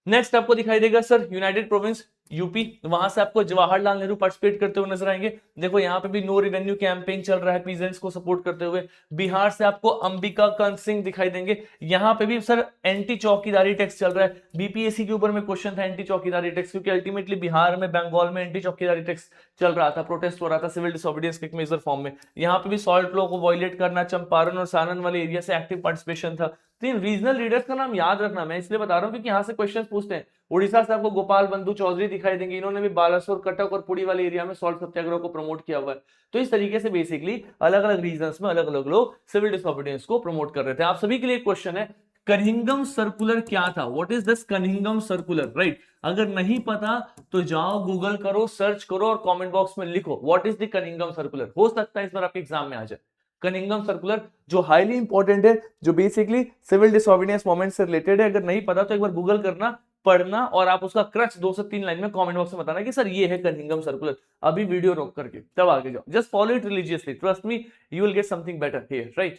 Next आपको दिखाई देगा sir United province UP, वहां से आपको Jawaharlal Nehru participate करते हुए नजर आएंगे। देखो यहाँ पे भी नो रेवेन्यू कैंपेन चल रहा है पीजेंट्स को सपोर्ट करते हुए। बिहार से आपको अंबिका कांत सिंह दिखाई देंगे। यहाँ पे भी सर एंटी चौकीदारी टैक्स चल रहा है। बीपीएससी के ऊपर में क्वेश्चन था एंटी चौकीदारी टैक्स, क्योंकि अल्टीमेटली बिहार में, बंगाल में एंटी चौकीदारी टैक्स चल रहा था, प्रोटेस्ट हो रहा था सिविल डिसोबीडियंस के एक मेजर फॉर्म में। यहाँ पे भी सॉल्ट लॉ को वायलेट करना, चंपारण और सारण वाले एरिया से एक्टिव पार्टिसिपेशन था। तो इन रीजनल लीडर्स का नाम याद रखना, मैं इसलिए बता रहा हूँ क्योंकि यहाँ से क्वेश्चन पूछते हैं। उड़ीसा से आपको गोपाल बंधु चौधरी दिखाई देंगे, इन्होंने भी बालासोर, कटक और पुरी वाले एरिया में सॉल्ट सत्याग्रह को प्रमोट किया हुआ है। तो इस तरीके से बेसिकली अलग अलग रीजन्स में अलग अलग लोग सिविल डिसोबीडियंस को प्रमोट कर रहे थे। आप सभी के लिए क्वेश्चन है, कनिंघम सर्कुलर क्या था? What is this Cunningham circular, right? अगर नहीं पता तो जाओ गूगल करो, सर्च करो और कमेंट बॉक्स में लिखो what is the Cunningham circular. हो सकता है इस बार आपके एग्जाम में आ जाए। कनिंघम सर्कुलर जो हाईली इंपॉर्टेंट है, जो बेसिकली सिविल डिसोबीडियंस मोमेंट से रिलेटेड है। अगर नहीं पता तो एक बार गूगल करना, पढ़ना और आप उसका क्रक्स 2 से 3 लाइन में कमेंट बॉक्स में बताना कि सर ये है कनिंघम सर्कुलर। अभी वीडियो रोक करके तब आगे जाओ। Just follow it religiously, trust me you will get something better here, right?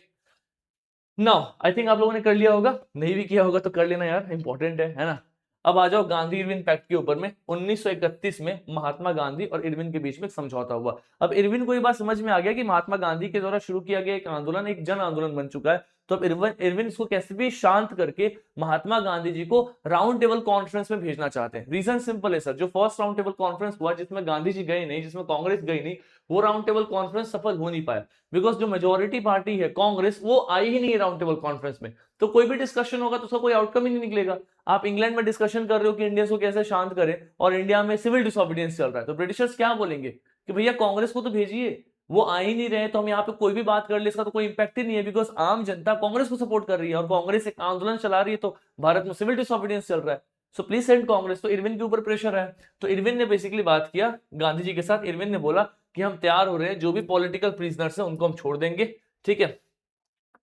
Now I think आप लोगों ने कर लिया होगा, नहीं भी किया होगा तो कर लेना यार, इंपॉर्टेंट है ना? अब आ जाओ गांधी इरविन पैक्ट के ऊपर में। 1931 में महात्मा गांधी और इरविन के बीच में समझौता हुआ। अब इरविन को ये बात समझ में आ गया कि महात्मा गांधी के द्वारा शुरू किया गया एक आंदोलन एक जन आंदोलन बन चुका है। तो अब इरविन इसको कैसे भी शांत करके महात्मा गांधी जी को राउंड टेबल कॉन्फ्रेंस में भेजना चाहते हैं। रीजन सिंपल है सर, जो फर्स्ट राउंड टेबल कॉन्फ्रेंस हुआ जिसमें गांधी जी गए नहीं, जिसमें कांग्रेस गई नहीं, वो राउंड टेबल कॉन्फ्रेंस सफल हो नहीं पाया। बिकॉज जो मेजोरिटी पार्टी है कांग्रेस, वो आई ही नहीं है राउंड टेबल कॉन्फ्रेंस में। तो कोई भी डिस्कशन होगा तो उसका कोई आउटकम ही नहीं निकलेगा। आप इंग्लैंड में डिस्कशन कर रहे हो कि इंडियंस को कैसे शांत करें और इंडिया में सिविल डिसोबीडियंस चल रहा है, तो ब्रिटिशर्स क्या बोलेंगे कि भैया कांग्रेस को तो भेजिए, वो आ ही नहीं रहे, तो हम यहाँ पे कोई भी बात कर ले इसका तो कोई इंपैक्ट ही नहीं है। बिकॉज आम जनता कांग्रेस को सपोर्ट कर रही है और कांग्रेस एक आंदोलन चला रही है, तो भारत में सिविल डिसोबीडियंस चल रहा है। So please send Congress. तो इरविन के ऊपर प्रेशर है, तो इरविन ने बेसिकली बात किया गांधी जी के साथ। इरविन ने बोला कि हम तैयार हो रहे हैं, जो भी पॉलिटिकल प्रिजनर्स हैं उनको हम छोड़ देंगे, ठीक है?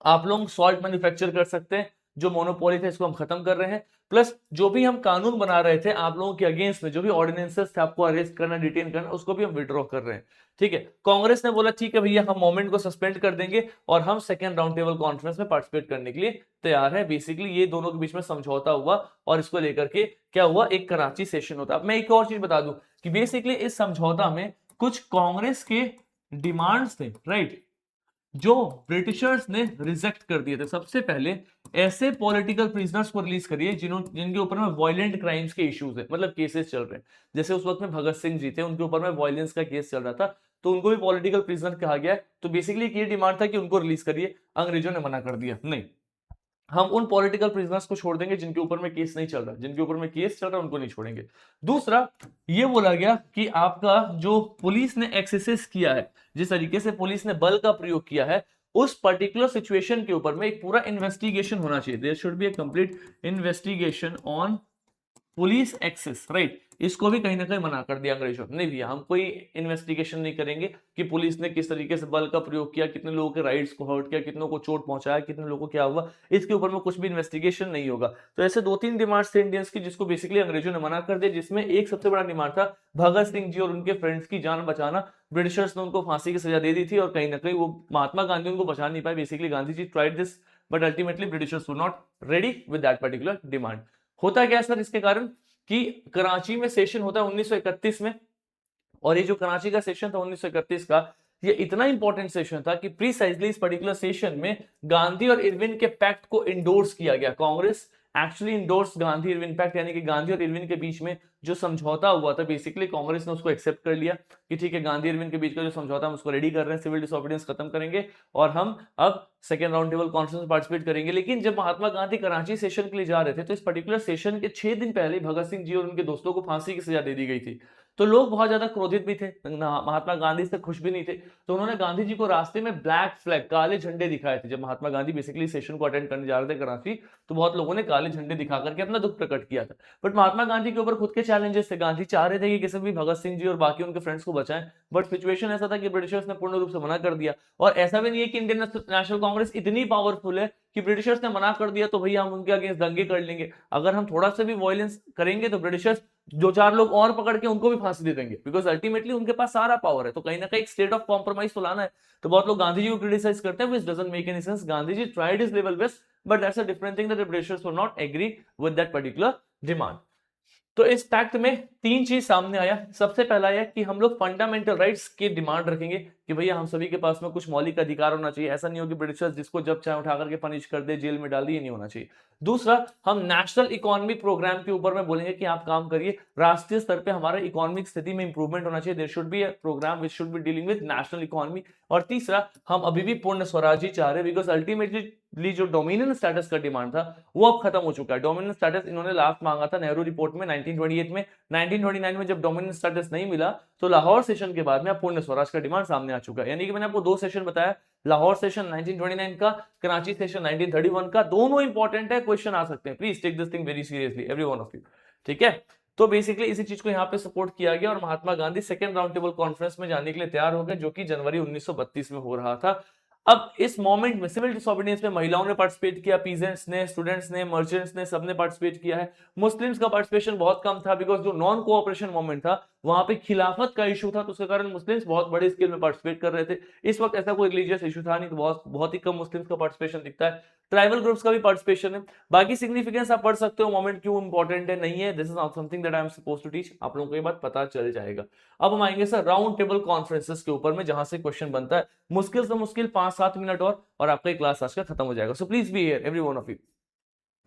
आप लोग सॉल्ट मैन्युफैक्चर कर सकते हैं, जो मोनोपोली था इसको हम खत्म कर रहे हैं। प्लस जो भी हम कानून बना रहे थे आप लोगों के अगेंस्ट में, जो भी ऑर्डिनेंसेस थे आपको अरेस्ट करना, डिटेन करना, उसको भी हम विड्रॉ कर रहे हैं, ठीक है? कांग्रेस ने बोला ठीक है भैया, हम मूवमेंट को सस्पेंड कर देंगे और हम सेकंड राउंड टेबल कॉन्फ्रेंस में पार्टिसिपेट करने के लिए तैयार है। बेसिकली ये दोनों के बीच में समझौता हुआ और इसको लेकर के क्या हुआ, एक कराची सेशन होता। अब मैं एक और चीज बता दूं कि बेसिकली इस समझौता में कुछ कांग्रेस के डिमांड्स थे, राइट, जो ब्रिटिशर्स ने रिजेक्ट कर दिए थे। सबसे पहले ऐसे पॉलिटिकल प्रिजनर्स को रिलीज करिए जिनके ऊपर में वायलेंट क्राइम्स के इश्यूज है, मतलब केसेस चल रहे हैं। जैसे उस वक्त में भगत सिंह जी थे, उनके ऊपर में वायलेंस का केस चल रहा था, तो उनको भी पॉलिटिकल प्रिजनर कहा गया है। तो बेसिकली ये डिमांड था कि उनको रिलीज करिए, अंग्रेजों ने मना कर दिया, नहीं, हम उन पॉलिटिकल प्रिजनर्स को छोड़ देंगे जिनके ऊपर में केस नहीं चल रहा, जिनके ऊपर में केस चल रहा है उनको नहीं छोड़ेंगे। दूसरा ये बोला गया कि आपका जो पुलिस ने एक्सेसेस किया है, जिस तरीके से पुलिस ने बल का प्रयोग किया है, उस पर्टिकुलर सिचुएशन के ऊपर में एक पूरा इन्वेस्टिगेशन होना चाहिए। There should be a complete investigation on police excess, right? इसको भी कहीं ना कहीं मना कर दिया अंग्रेजों ने। नहीं भैया, हम कोई इन्वेस्टिगेशन नहीं करेंगे कि पुलिस ने किस तरीके से बल का प्रयोग किया, कितने लोगों के राइट्स को हर्ट किया, कितनों को चोट पहुंचाया, कितने लोगों को क्या हुआ, इसके ऊपर में कुछ भी इन्वेस्टिगेशन नहीं होगा। तो ऐसे 2-3 डिमांड्स थे इंडियंस की, जिसको बेसिकली अंग्रेजों ने मना कर दिया, जिसमें एक सबसे बड़ा डिमांड था भगत सिंह जी और उनके फ्रेंड्स की जान बचाना। ब्रिटिशर्स ने उनको फांसी की सजा दे दी थी और कहीं ना कहीं वो महात्मा गांधी उनको बचा नहीं पाए। Basically Gandhi ji tried this but ultimately Britishers were not ready with that particular demand. होता क्या सर इसके कारण, कि कराची में सेशन होता है 1931 में, और ये जो कराची का सेशन था 1931 का, ये इतना इंपॉर्टेंट सेशन था कि प्रीसाइजली इस पर्टिकुलर सेशन में गांधी और इरविन के पैक्ट को इंडोर्स किया गया। Congress actually endorse Gandhi Irwin pact, यानी कि गांधी और इरविन के बीच में जो समझौता हुआ था, बेसिकली कांग्रेस ने उसको एक्सेप्ट कर लिया कि ठीक है, गांधी इरविन के बीच का जो समझौता हम उसको रेडी कर रहे हैं, सिविल डिसोबीडियंस खत्म करेंगे और हम अब सेकेंड राउंड टेबल कॉन्फ्रेंस में पार्टिसिपेट करेंगे। लेकिन जब महात्मा गांधी कराची सेशन के लिए जा रहे थे, तो इस पर्टिकुलर सेशन के 6 दिन पहले भगत सिंह जी और उनके दोस्तों को फांसी की सजा दे दी गई थी। तो लोग बहुत ज्यादा क्रोधित भी थे, महात्मा गांधी से खुश भी नहीं थे। तो उन्होंने गांधी जी को रास्ते में ब्लैक फ्लैग, काले झंडे दिखाए थे। जब महात्मा गांधी बेसिकली सेशन को अटेंड करने जा रहे थे कराची, तो बहुत लोगों ने काले झंडे दिखा करके अपना दुख प्रकट किया था। बट महात्मा गांधी के ऊपर खुद के चैलेंजेस थे। गांधी चाह रहे थे कि किसी भी भगत सिंह जी और बाकी उनके फ्रेंड्स को बचाएं, बट सिचुएशन ऐसा था कि ब्रिटिशर्स ने पूर्ण रूप से मना कर दिया। और ऐसा भी नहीं है कि इंडियन नेशनल कांग्रेस इतनी पावरफुल है कि ब्रिटिशर्स ने मना कर दिया तो भैया हम उनके अगेंस्ट दंगे कर लेंगे। अगर हम थोड़ा सा भी वायलेंस करेंगे तो ब्रिटिशर्स दो चार लोग और पकड़ के उनको भी फांसी दे देंगे, बिकॉज अल्टीमेटली उनके पास सारा पावर है। तो कहीं ना कहीं एक स्टेट ऑफ कॉम्प्रोमाइज तो लाना है। तो बहुत लोग गांधी जी को क्रिटिसाइज करते हैं, which doesn't make any sense. Gandhi ji tried his level best, but that's a different thing that the Britishers were not agree with that particular demand. तो इस पैक्ट में 3 चीज सामने आया। सबसे पहला यह कि हम लोग फंडामेंटल राइट्स की डिमांड रखेंगे कि भैया हम सभी के पास में कुछ मौलिक अधिकार होना चाहिए। ऐसा नहीं हो कि ब्रिटिशर्स जिसको जब चाहे उठा करके पनिश कर दे, जेल में डाल दे, ये नहीं होना चाहिए। दूसरा, हम नेशनल इकोनॉमिक प्रोग्राम के ऊपर में बोलेंगे कि आप काम करिए, राष्ट्रीय स्तर पे हमारे इकोनॉमिक स्थिति में इंप्रूवमेंट होना चाहिए। There should be a programme which should be dealing with national economy. और तीसरा, हम अभी भी पूर्ण स्वराज ही चाह रहे हैं, बिकॉज अल्टीमेटली जो डोमिनियन स्टेटस का डिमांड था वो अब खत्म हो चुका है। डोमिनियन स्टेटस इन्होंने लास्ट मांगा था नेहरू रिपोर्ट में 1928 में। 1929 में जब डोमिनियन स्टेटस नहीं मिला, तो लाहौर सेशन के बाद में अब पूर्ण स्वराज का डिमांड सामने आ चुका है। यानी कि मैंने आपको 2 सेशन बताया, लाहौर सेशन 1929 का, कराची सेशन 1931 का। दोनों इंपॉर्टेंट है, क्वेश्चन आ सकते हैं। Please take this thing very seriously every one of you, ठीक है। तो बेसिकली इसी चीज को यहाँ पे सपोर्ट किया गया और Mahatma Gandhi second round table conference में जाने के लिए तैयार हो गए, जो कि जनवरी 1932 में हो रहा था। अब इस मोमेंट में सिविल डिसोबीडियंस में महिलाओं ने पार्टिसिपेट किया, पीजेंट्स ने, स्टूडेंट्स ने, मर्चेंट्स ने, सबने पार्टिसिपेट किया है। मुस्लिम्स का पार्टिसिपेशन बहुत कम था, बिकॉज जो नॉन कोऑपरेशन मूवमेंट था वहां पे खिलाफत का इशू था, तो उसके कारण मुस्लिम्स बहुत बड़े स्केल में पार्टिसिपेट कर रहे थे। इस वक्त ऐसा कोई रिलीजियस इशू था नहीं, तो बहुत ही कम मुस्लिम्स का पार्टिसिपेशन दिखता है। ट्राइबल ग्रुप्स का भी पार्टिसिपेशन है। बाकी सिग्निफिकेंस आप पढ़ सकते हो, मोमेंट क्यों इंपॉर्टेंट है नहीं है, this is not something that I am supposed to teach. आप लोगों को ये बात पता चल जाएगा। अब हम आएंगे सर राउंड टेबल कॉन्फ्रेंसेस के ऊपर में, जहां से क्वेश्चन बनता है मुश्किल से मुश्किल 5-7 मिनट और आपका क्लास आज का खत्म हो जाएगा। So please be here every one of you.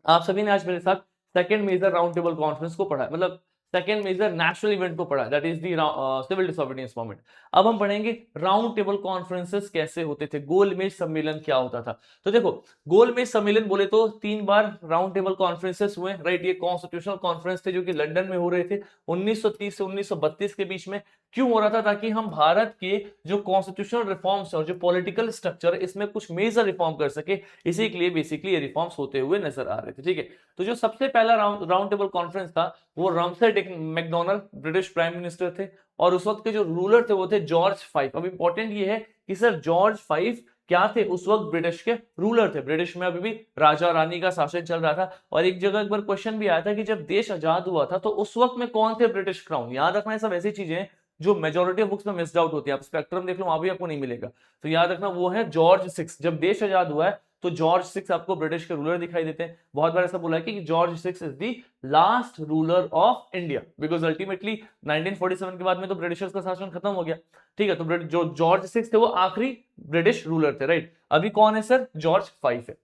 आप सभी ने आज मेरे साथ second major round table conference को पढ़ा, मतलब सेकंड मेजर नेशनल इवेंट को पढ़ा, that is the civil disobedience movement. अब हम पढ़ेंगे राउंड टेबल कॉन्फ्रेंसेस कैसे होते थे, गोलमेज सम्मेलन क्या होता था। तो देखो, गोलमेज सम्मेलन बोले तो 3 बार राउंड टेबल कॉन्फ्रेंसेस हुए, राइट। ये कॉन्स्टिट्यूशनल कॉन्फ्रेंस थे जो कि लंदन में हो रहे थे 1930 से 1932 के बीच में। क्यों हो रहा था? ताकि हम भारत के जो कॉन्स्टिट्यूशनल रिफॉर्म्स और जो पॉलिटिकल स्ट्रक्चर है इसमें कुछ मेजर रिफॉर्म कर सके, इसी के लिए बेसिकली ये रिफॉर्म्स होते हुए नजर आ रहे थे, ठीक है। तो जो सबसे पहला राउंड टेबल कॉन्फ्रेंस था वो रमसेट मैकडोनल्ड ब्रिटिश प्राइम मिनिस्टर थे, और उस वक्त के जो रूलर थे वो थे जॉर्ज 5। अब इंपॉर्टेंट ये है कि सर जॉर्ज 5 क्या थे? उस वक्त ब्रिटिश के रूलर थे। ब्रिटिश में अभी भी राजा रानी का शासन चल रहा था। और एक जगह एक बार क्वेश्चन भी आया था कि जब देश आजाद हुआ था तो उस वक्त में कौन थे ब्रिटिश क्राउन। याद रखना, ये सब ऐसी चीजें हैं जो मेजोरिटी ऑफ बुक्स में मिस्ड आउट होती है। आप स्पेक्ट्रम देख लो, वहां भी आपको नहीं मिलेगा। तो याद रखना वो है जॉर्ज 6। जब देश आजाद हुआ है तो जॉर्ज 6 आपको ब्रिटिश के रूलर दिखाई देते हैं। बहुत बार ऐसा बोला है कि George 6 is the last ruler of India, because ultimately 1947 के बाद में तो ब्रिटिशर्स का शासन खत्म हो गया, ठीक है। तो जो जॉर्ज 6 थे वो आखिरी ब्रिटिश रूलर थे, राइट। अभी कौन है सर? जॉर्ज 5 है।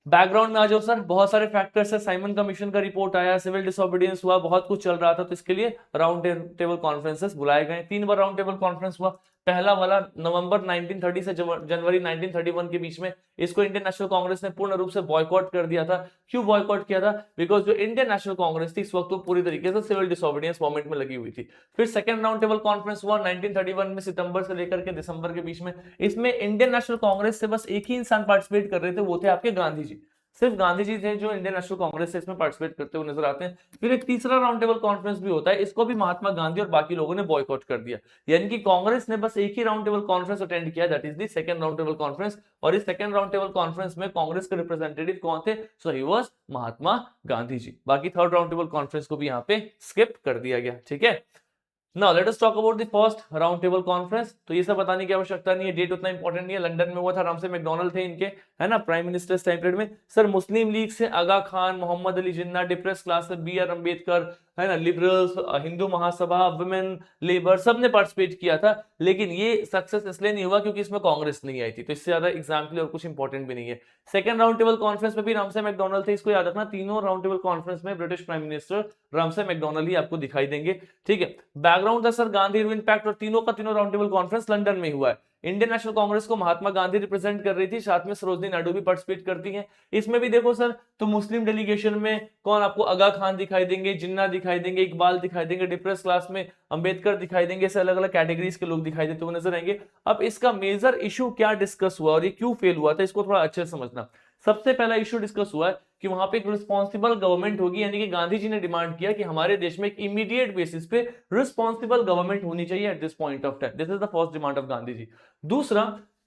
बैकग्राउंड में आ जाओ सर, बहुत सारे फैक्टर्स है। साइमन कमीशन का रिपोर्ट आया, सिविल डिसोबीडियंस हुआ, बहुत कुछ चल रहा था, तो इसके लिए राउंड टेबल कॉन्फ्रेंसेस बुलाए गए। 3 बार राउंड टेबल कॉन्फ्रेंस हुआ। पहला वाला नवंबर 1930 से जनवरी 1931 के बीच में। इसको इंडियन नेशनल कांग्रेस ने पूर्ण रूप से बॉयकॉट कर दिया था। क्यों बॉयकॉट किया था? बिकॉज जो इंडियन नेशनल कांग्रेस थी इस वक्त वो पूरी तरीके से सिविल डिसोबीडियंस मूवमेंट में लगी हुई थी। फिर सेकंड राउंड टेबल कॉन्फ्रेंस हुआ 1931 में, सितंबर से लेकर के दिसंबर के बीच में। इसमें इंडियन नेशनल कांग्रेस से बस एक ही इंसान पार्टिसिपेट कर रहे थे, वो थे आपके गांधी जी। सिर्फ गांधी जी थे जो इंडियन नेशनल कांग्रेस से इसमें पार्टिसिपेट करते हुए नजर आते हैं। फिर एक तीसरा राउंड टेबल कॉन्फ्रेंस भी होता है, इसको भी महात्मा गांधी और बाकी लोगों ने बॉयकॉट कर दिया। यानी कि कांग्रेस ने बस एक ही राउंड टेबल कॉन्फ्रेंस अटेंड किया, that is the second round table conference. और इस सेकंड राउंड टेबल कॉन्फ्रेंस में कांग्रेस के रिप्रेजेंटेटिव कौन थे? सो ही वाज महात्मा गांधी जी। बाकी थर्ड राउंड टेबल कॉन्फ्रेंस को भी यहाँ पे स्किप कर दिया गया, ठीक है। Now let us talk about the first round table conference. तो ये सब बताने की आवश्यकता नहीं है, डेट उतना इंपॉर्टेंट नहीं है। लंदन में हुआ था, आराम से मैकडोनल्ड थे इनके, है ना, प्राइम मिनिस्टर टाइम पीरियड में। सर मुस्लिम लीग से आगा खान, मोहम्मद अली जिन्ना, डिप्रेस क्लास से बी आर अम्बेडकर, है ना, liberals, Hindu Mahasabha, women, labour, सब ने पार्टिसिपेट किया था। लेकिन ये सक्सेस इसलिए नहीं हुआ क्योंकि इसमें कांग्रेस नहीं आई थी। तो इससे ज्यादा एग्जाम के लिए और कुछ इंपॉर्टेंट भी नहीं है। सेकंड राउंड टेबल कॉन्फ्रेंस में भी रामसे मैकडोनल्ड थे, इसको याद रखना। तीनों राउंड टेबल कॉन्फ्रेंस में British prime minister Ramsay MacDonald ही आपको दिखाई देंगे। ठीक है, बैकग्राउंड था सर गांधी इम्पैक्ट, और तीनों का तीनों राउंड टेबल कॉन्फ्रेंस लंदन में हुआ है। इंडियन नेशनल कांग्रेस को महात्मा गांधी रिप्रेजेंट कर रही थी, साथ में सरोजनी नायडू भी पार्टिसिपेट करती हैं। इसमें भी देखो सर, तो मुस्लिम डेलीगेशन में कौन आपको आगा खान दिखाई देंगे, जिन्ना दिखाई देंगे, इकबाल दिखाई देंगे, डिप्रेस क्लास में अंबेडकर दिखाई देंगे। ऐसे अलग अलग कैटेगरीज के लोग दिखाई देते हुए नजर आएंगे। अब इसका मेजर इशू क्या डिस्कस हुआ और ये क्यों फेल हुआ था, इसको थोड़ा अच्छे से समझना। सबसे पहला इशू डिस्कस हुआ है कि वहां पे एक रिस्पॉन्सिबल गवर्नमेंट होगी, यानी कि गांधी जी ने डिमांड किया कि हमारे देश में एक इमीडिएट बेसिस पे रिस्पॉन्सिबल गवर्नमेंट होनी चाहिए at this point of time. This is the first demand of Gandhi ji. दूसरा,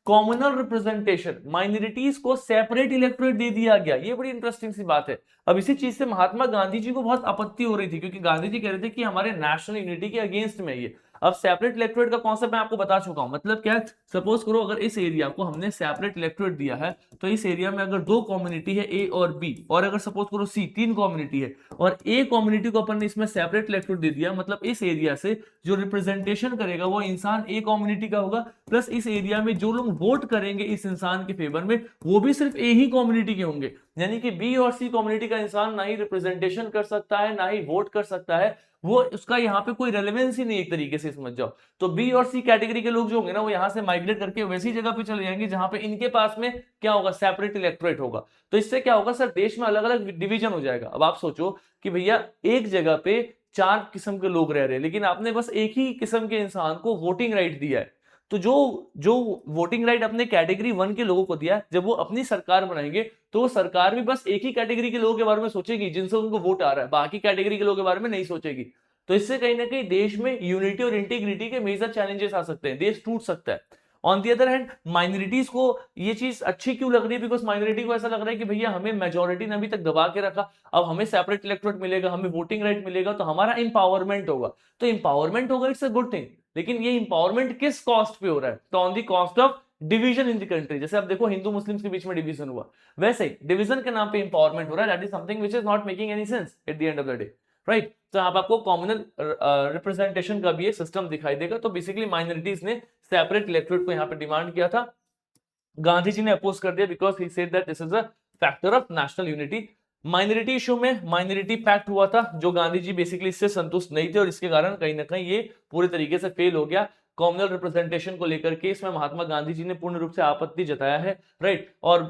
कॉमनल रिप्रेजेंटेशन, माइनॉरिटीज को सेपरेट इलेक्टोरेट दे दिया गया। ये बड़ी इंटरेस्टिंग सी बात है। अब इसी चीज से महात्मा गांधी जी को बहुत आपत्ति हो रही थी, क्योंकि गांधी जी कह रहे थे कि हमारे नेशनल यूनिटी के अगेंस्ट में ये। अब सेपरेट इलेक्टोरेट का कॉन्सेप्ट मैं आपको बता चुका हूं। मतलब क्या, सपोज करो अगर इस एरिया को हमने सेपरेट इलेक्टोरेट दिया है, तो इस एरिया में अगर दो कम्युनिटी है ए और बी, और अगर सपोज करो सी, तीन कम्युनिटी है, और ए कम्युनिटी को अपन ने इसमें सेपरेट इलेक्टोरेट दे दिया, मतलब इस एरिया से जो रिप्रेजेंटेशन करेगा वो इंसान ए कम्युनिटी का होगा, प्लस इस एरिया में जो लोग वोट करेंगे इस इंसान के फेवर में वो भी सिर्फ ए ही कम्युनिटी के होंगे। यानी कि बी और सी कम्युनिटी का इंसान ना ही रिप्रेजेंटेशन कर सकता है, ना ही वोट कर सकता है, वो उसका यहाँ पे कोई रेलेवेंस ही नहीं, एक तरीके से समझ जाओ। तो बी और सी कैटेगरी के लोग जो होंगे ना, वो यहाँ से माइग्रेट करके वैसी जगह पे चले जाएंगे जहां पे इनके पास में क्या होगा, सेपरेट इलेक्टोरेट होगा। तो इससे क्या होगा सर, देश में अलग अलग डिवीजन हो जाएगा। अब आप सोचो कि भैया एक जगह पे चार किस्म के लोग रह रहे हैं, लेकिन आपने बस एक ही किस्म के इंसान को वोटिंग राइट दिया है। तो जो जो वोटिंग राइट अपने कैटेगरी वन के लोगों को दिया है, जब वो अपनी सरकार बनाएंगे तो वो सरकार भी बस एक ही कैटेगरी के लोगों के बारे में सोचेगी जिनसे उनको वोट आ रहा है, बाकी कैटेगरी के लोगों के बारे में नहीं सोचेगी। तो इससे कहीं ना कहीं देश में यूनिटी और इंटीग्रिटी के मेजर चैलेंजेस आ सकते हैं, देश टूट सकता है। On the other hand, minorities को ये चीज अच्छी क्यों लग रही है, बिकॉज माइनॉरिटी को ऐसा लग रहा है कि भैया हमें मेजोरिटी ने अभी तक दबा के रखा, अब हमें सेपरेट इलेक्टोरेट मिलेगा, हमें वोटिंग राइट मिलेगा, तो हमारा इंपावरमेंट होगा। तो इंपावरमेंट होगा, इट्स अ गुड थिंग। लेकिन ये इंपावरमेंट किस कॉस्ट पे हो रहा है, तो on the cost of division in the country. जैसे आप देखो हिंदू मुस्लिम्स के बीच में डिवीजन हुआ, वैसे डिवीजन के नाम पे इंपावरमेंट हो रहा है। That is something which is not making any sense at the end of the day, right. तो यहाँ पे आपको कॉमनल रिप्रेजेंटेशन का भी एक सिस्टम दिखाई देगा। तो बेसिकली माइनॉरिटीज ने सेपरेट इलेक्टोरेट को यहाँ पे डिमांड किया था, गांधी जी ने अपोज कर दिया, because he said that this is a factor of national unity. Minority issue में माइनॉरिटी पैक्ट हुआ था, जो गांधी जी बेसिकली इससे संतुष्ट नहीं थे, और इसके कारण कहीं ना कहीं ये पूरे तरीके से फेल हो गया। कॉमनल रिप्रेजेंटेशन को लेकर के इसमें महात्मा गांधी जी ने पूर्ण रूप से आपत्ति जताया है, राइट। और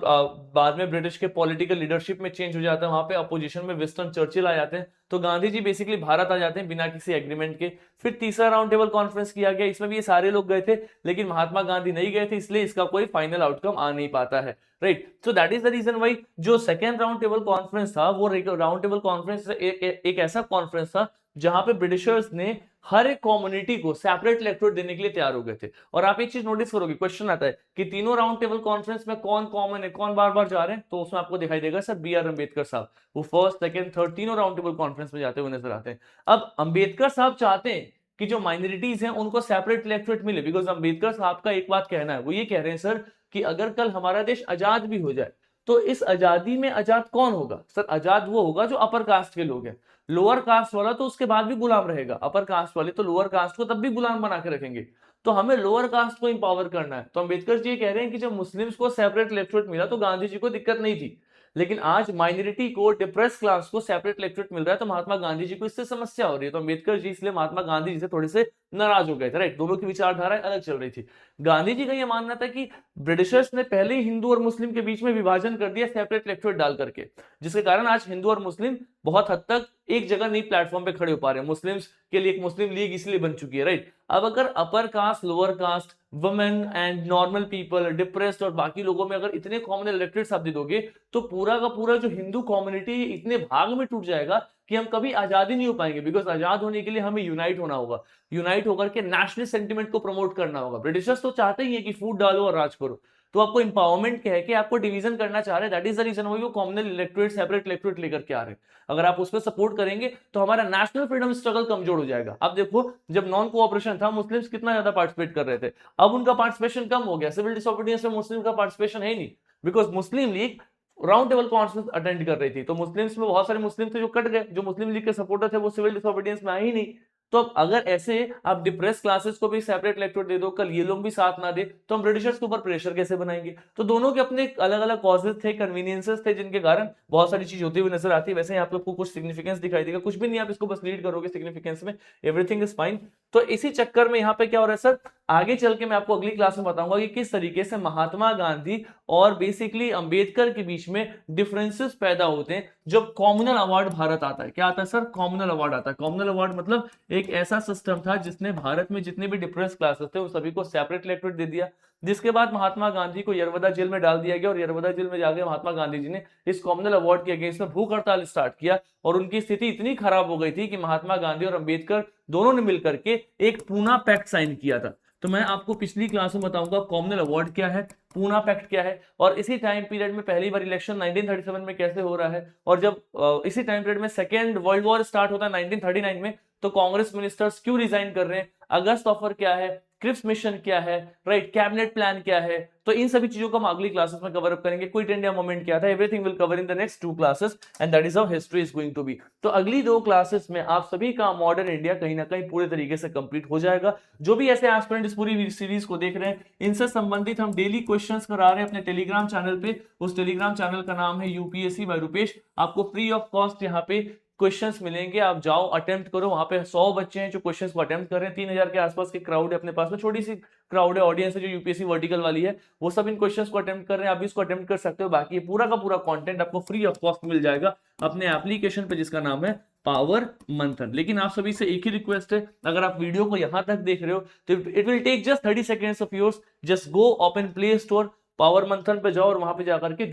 बाद में ब्रिटिश के पॉलिटिकल लीडरशिप में चेंज हो जाता है, वहां पे अपोजिशन में विंस्टन चर्चिल आ जाते हैं, तो गांधी जी बेसिकली भारत आ जाते हैं बिना किसी एग्रीमेंट के। फिर तीसरा राउंड टेबल कॉन्फ्रेंस किया गया, इसमें भी ये सारे लोग गए थे, लेकिन महात्मा गांधी नहीं गए थे, इसलिए इसका कोई फाइनल आउटकम आ नहीं पाता है, right. So that is the reason why जो सेकेंड राउंड टेबल कॉन्फ्रेंस था, वो राउंड टेबल कॉन्फ्रेंस एक ऐसा कॉन्फ्रेंस था जहां पे ब्रिटिशर्स ने हर एक कम्युनिटी को सेपरेट इलेक्टोरेट देने के लिए तैयार हो गए थे। और आप एक चीज नोटिस करोगे, क्वेश्चन आता है कि तीनों राउंड टेबल कॉन्फ्रेंस में कौन कॉमन है, कौन बार बार जा रहे हैं, तो उसमें आपको दिखाई देगा सर बी आर अम्बेडकर साहब, वो फर्स्ट सेकंड थर्ड तीनों राउंड टेबल कॉन्फ्रेंस में जाते हुए नजर आते हैं। अब अम्बेडकर साहब चाहते हैं कि जो माइनॉरिटीज हैं उनको सेपरेट इलेक्टोरेट मिले, बिकॉज अम्बेडकर साहब का एक बात कहना है, वो ये कह रहे हैं सर कि अगर कल हमारा देश आजाद भी हो जाए, तो इस आजादी में आजाद कौन होगा सर, आजाद वो होगा जो अपर कास्ट के लोग हैं। लोअर कास्ट वाला तो उसके बाद भी गुलाम रहेगा, अपर कास्ट वाले तो लोअर कास्ट को तब भी गुलाम बना के रखेंगे। तो हमें लोअर कास्ट को इंपावर करना है। तो अम्बेडकर जी कह रहे हैं कि जब मुस्लिम्स को सेपरेट इलेक्टोरेट मिला तो गांधी जी को दिक्कत नहीं थी, लेकिन आज माइनॉरिटी को, डिप्रेस क्लास को सेपरेट इलेक्टोरेट मिल रहा है, तो महात्मा गांधी जी को इससे समस्या हो रही है। तो अम्बेडकर जी इसलिए महात्मा गांधी जी से थोड़े से नाराज हो गए थे, राइट। दोनों की विचारधारा अलग चल रही थी। गांधी जी का यह मानना था कि ब्रिटिशर्स ने पहले ही हिंदू और मुस्लिम के बीच में विभाजन कर दिया सेपरेट इलेक्टोरेट डाल करके, जिसके कारण आज हिंदू और मुस्लिम बहुत हद तक एक जगह नहीं प्लेटफॉर्म पे खड़े हो पा रहे हैं। मुस्लिम्स के लिए एक मुस्लिम लीग इसलिए बन चुकी है, राइट। अब अगर upper caste, lower caste, women and normal people, depressed और बाकी लोगों में अगर इतने कॉमन इलेक्टोरेट्स आप दे दोगे, तो पूरा का पूरा जो हिंदू कम्युनिटी इतने भाग में टूट जाएगा कि हम कभी आजाद ही नहीं हो पाएंगे। बिकॉज आजाद होने के लिए हमें यूनाइट होना होगा, यूनाइट होकर के नेशनल सेंटिमेंट को प्रमोट करना होगा। ब्रिटिशर्स तो चाहते ही है कि फूट डालो और राज करो, तो आपको इंपावरमेंट क्या है कि आपको डिवीजन करना चाह रहे हैं, दैट इज द रीजन वो कॉमनल इलेक्टोरेट सेपरेट इलेक्टोरेट लेकर के आ रहे हैं। अगर आप उस पर सपोर्ट करेंगे तो हमारा नेशनल फ्रीडम स्ट्रगल कमजोर हो जाएगा। अब देखो जब नॉन कोऑपरेशन था मुस्लिम्स कितना ज्यादा पार्टिसिपेट कर रहे थे, अब उनका पार्टिसिपेशन कम हो गया, सिविल डिसोबीडियंस में मुस्लिम का पार्टिसिपेशन है ही नहीं, because Muslim league round table conference attend कर रही थी। तो मुस्लिम्स में बहुत सारे मुस्लिम थे जो कट गए, जो मुस्लिम लीग के सपोर्टर थे वो सिविल डिसोबीडियंस में आए ही नहीं। तो अब अगर ऐसे आप डिप्रेस क्लासेस को भी सेपरेट इलेक्टोरेट दे दो, कल ये लोग भी साथ ना दे, तो हम ब्रिटिशर्स के ऊपर प्रेशर कैसे बनाएंगे? तो दोनों के अपने अलग अलग कॉजेज थे, कन्वीनियंसेस थे, जिनके कारण बहुत सारी चीज होती हुई नजर आती है। वैसे यहाँ पे आपको कुछ सिग्निफिकेंस दिखाई देगा, कुछ भी नहीं, आप इसको बस लीड करोगे सिग्निफिकेंस में, एवरीथिंग इज फाइन। तो इसी चक्कर में यहाँ पे क्या हो रहा है सर, आगे चल के मैं आपको अगली क्लास में बताऊंगा कि किस तरीके से महात्मा गांधी और बेसिकली अंबेडकर के बीच में डिफरेंसेस पैदा होते हैं जब कॉमनल अवार्ड भारत आता है। क्या आता है सर? कॉमनल अवार्ड आता है। कॉमनल अवार्ड मतलब एक ऐसा सिस्टम था जिसने भारत में जितने भी डिप्रेस क्लासेस थे उन सभी को सेपरेट इलेक्टोरेट दे दिया, जिसके बाद महात्मा गांधी को यरवदा जेल में डाल दिया गया, और यरवदा जेल में जाकर महात्मा गांधी जी ने इस कॉमनल अवार्ड के अगेंस्ट में भूख हड़ताल स्टार्ट किया, और उनकी स्थिति इतनी खराब हो गई थी कि महात्मा गांधी और अंबेडकर दोनों ने मिलकर के एक पूना पैक्ट साइन किया था। तो मैं आपको पिछली क्लास में बताऊंगा कॉमनल अवार्ड क्या है, पूना पैक्ट क्या है, और इसी टाइम पीरियड में पहली बार इलेक्शन 1937 में कैसे हो रहा है, और जब इसी टाइम पीरियड में सेकेंड वर्ल्ड वॉर स्टार्ट होता है 1939 में, तो कांग्रेस मिनिस्टर्स क्यों रिजाइन कर रहे हैं, अगस्त ऑफर क्या है, क्रिप्स मिशन क्या है, राइट, कैबिनेट प्लान क्या है। तो इन सभी चीजों को हम अगली क्लासेस में कवर अप करेंगे। क्विट इंडिया मूवमेंट क्या था, everything will cover in the next 2 classes, and that is how history is going to be. तो अगली 2 क्लासेस में आप सभी का मॉडर्न इंडिया कहीं ना कहीं पूरे तरीके से कंप्लीट हो जाएगा। जो भी ऐसे एस्पिरेंट इस पूरी सीरीज को देख रहे हैं, इनसे संबंधित हम डेली क्वेश्चंस करा रहे हैं अपने टेलीग्राम चैनल पे। उस टेलीग्राम चैनल का नाम है यूपीएससी बाय रुपेश। आपको फ्री ऑफ कॉस्ट यहाँ पे क्वेश्चंस मिलेंगे, आप जाओ अटेम्प्ट करो। वहां पे 100 बच्चे हैं जो क्वेश्चंस को अटेम्प्ट कर रहे हैं, 3000 के आसपास की क्राउड है अपने पास में, छोटी सी क्राउड है, ऑडियंस है जो यूपीएससी वर्टिकल वाली है, वो सब इन क्वेश्चंस को अटेम्प्ट कर रहे हैं। आप भी इसको अटेम्प्ट कर सकते हो। बाकी पूरा का पूरा कंटेंट आपको फ्री ऑफ कॉस्ट मिल जाएगा अपने एप्लीकेशन पे जिसका नाम है पावर मंथन। लेकिन आप सभी से एक ही रिक्वेस्ट है, अगर आप वीडियो को यहां तक देख रहे हो तो it will take just 30 seconds of yours, just go open play store, power Manthan पे जाओ और वहां पे जाकर के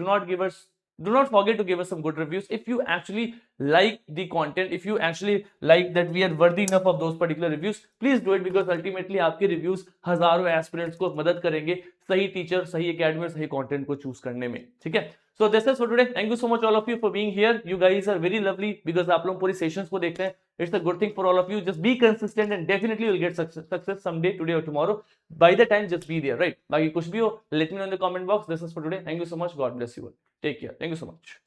do not forget to give us some good reviews if you actually like the content, if you actually like that we are worthy enough of those particular reviews, please do it, because ultimately आपके reviews हजारों aspirants को मदद करेंगे सही teacher, सही academy और सही content को चूज करने में। ठीक है, so this is for today. Thank you so much all of you for being here. You guys are very lovely because आप लोग पूरी सेशंस को देखते हैं। It's a good thing for all of you. Just be consistent and definitely you'll get success someday, today or tomorrow. By the time, just be there, right? बाकी कुछ भी हो, let me know in the comment box. This is for today. Thank you so much. God bless you all. Take care. Thank you so much.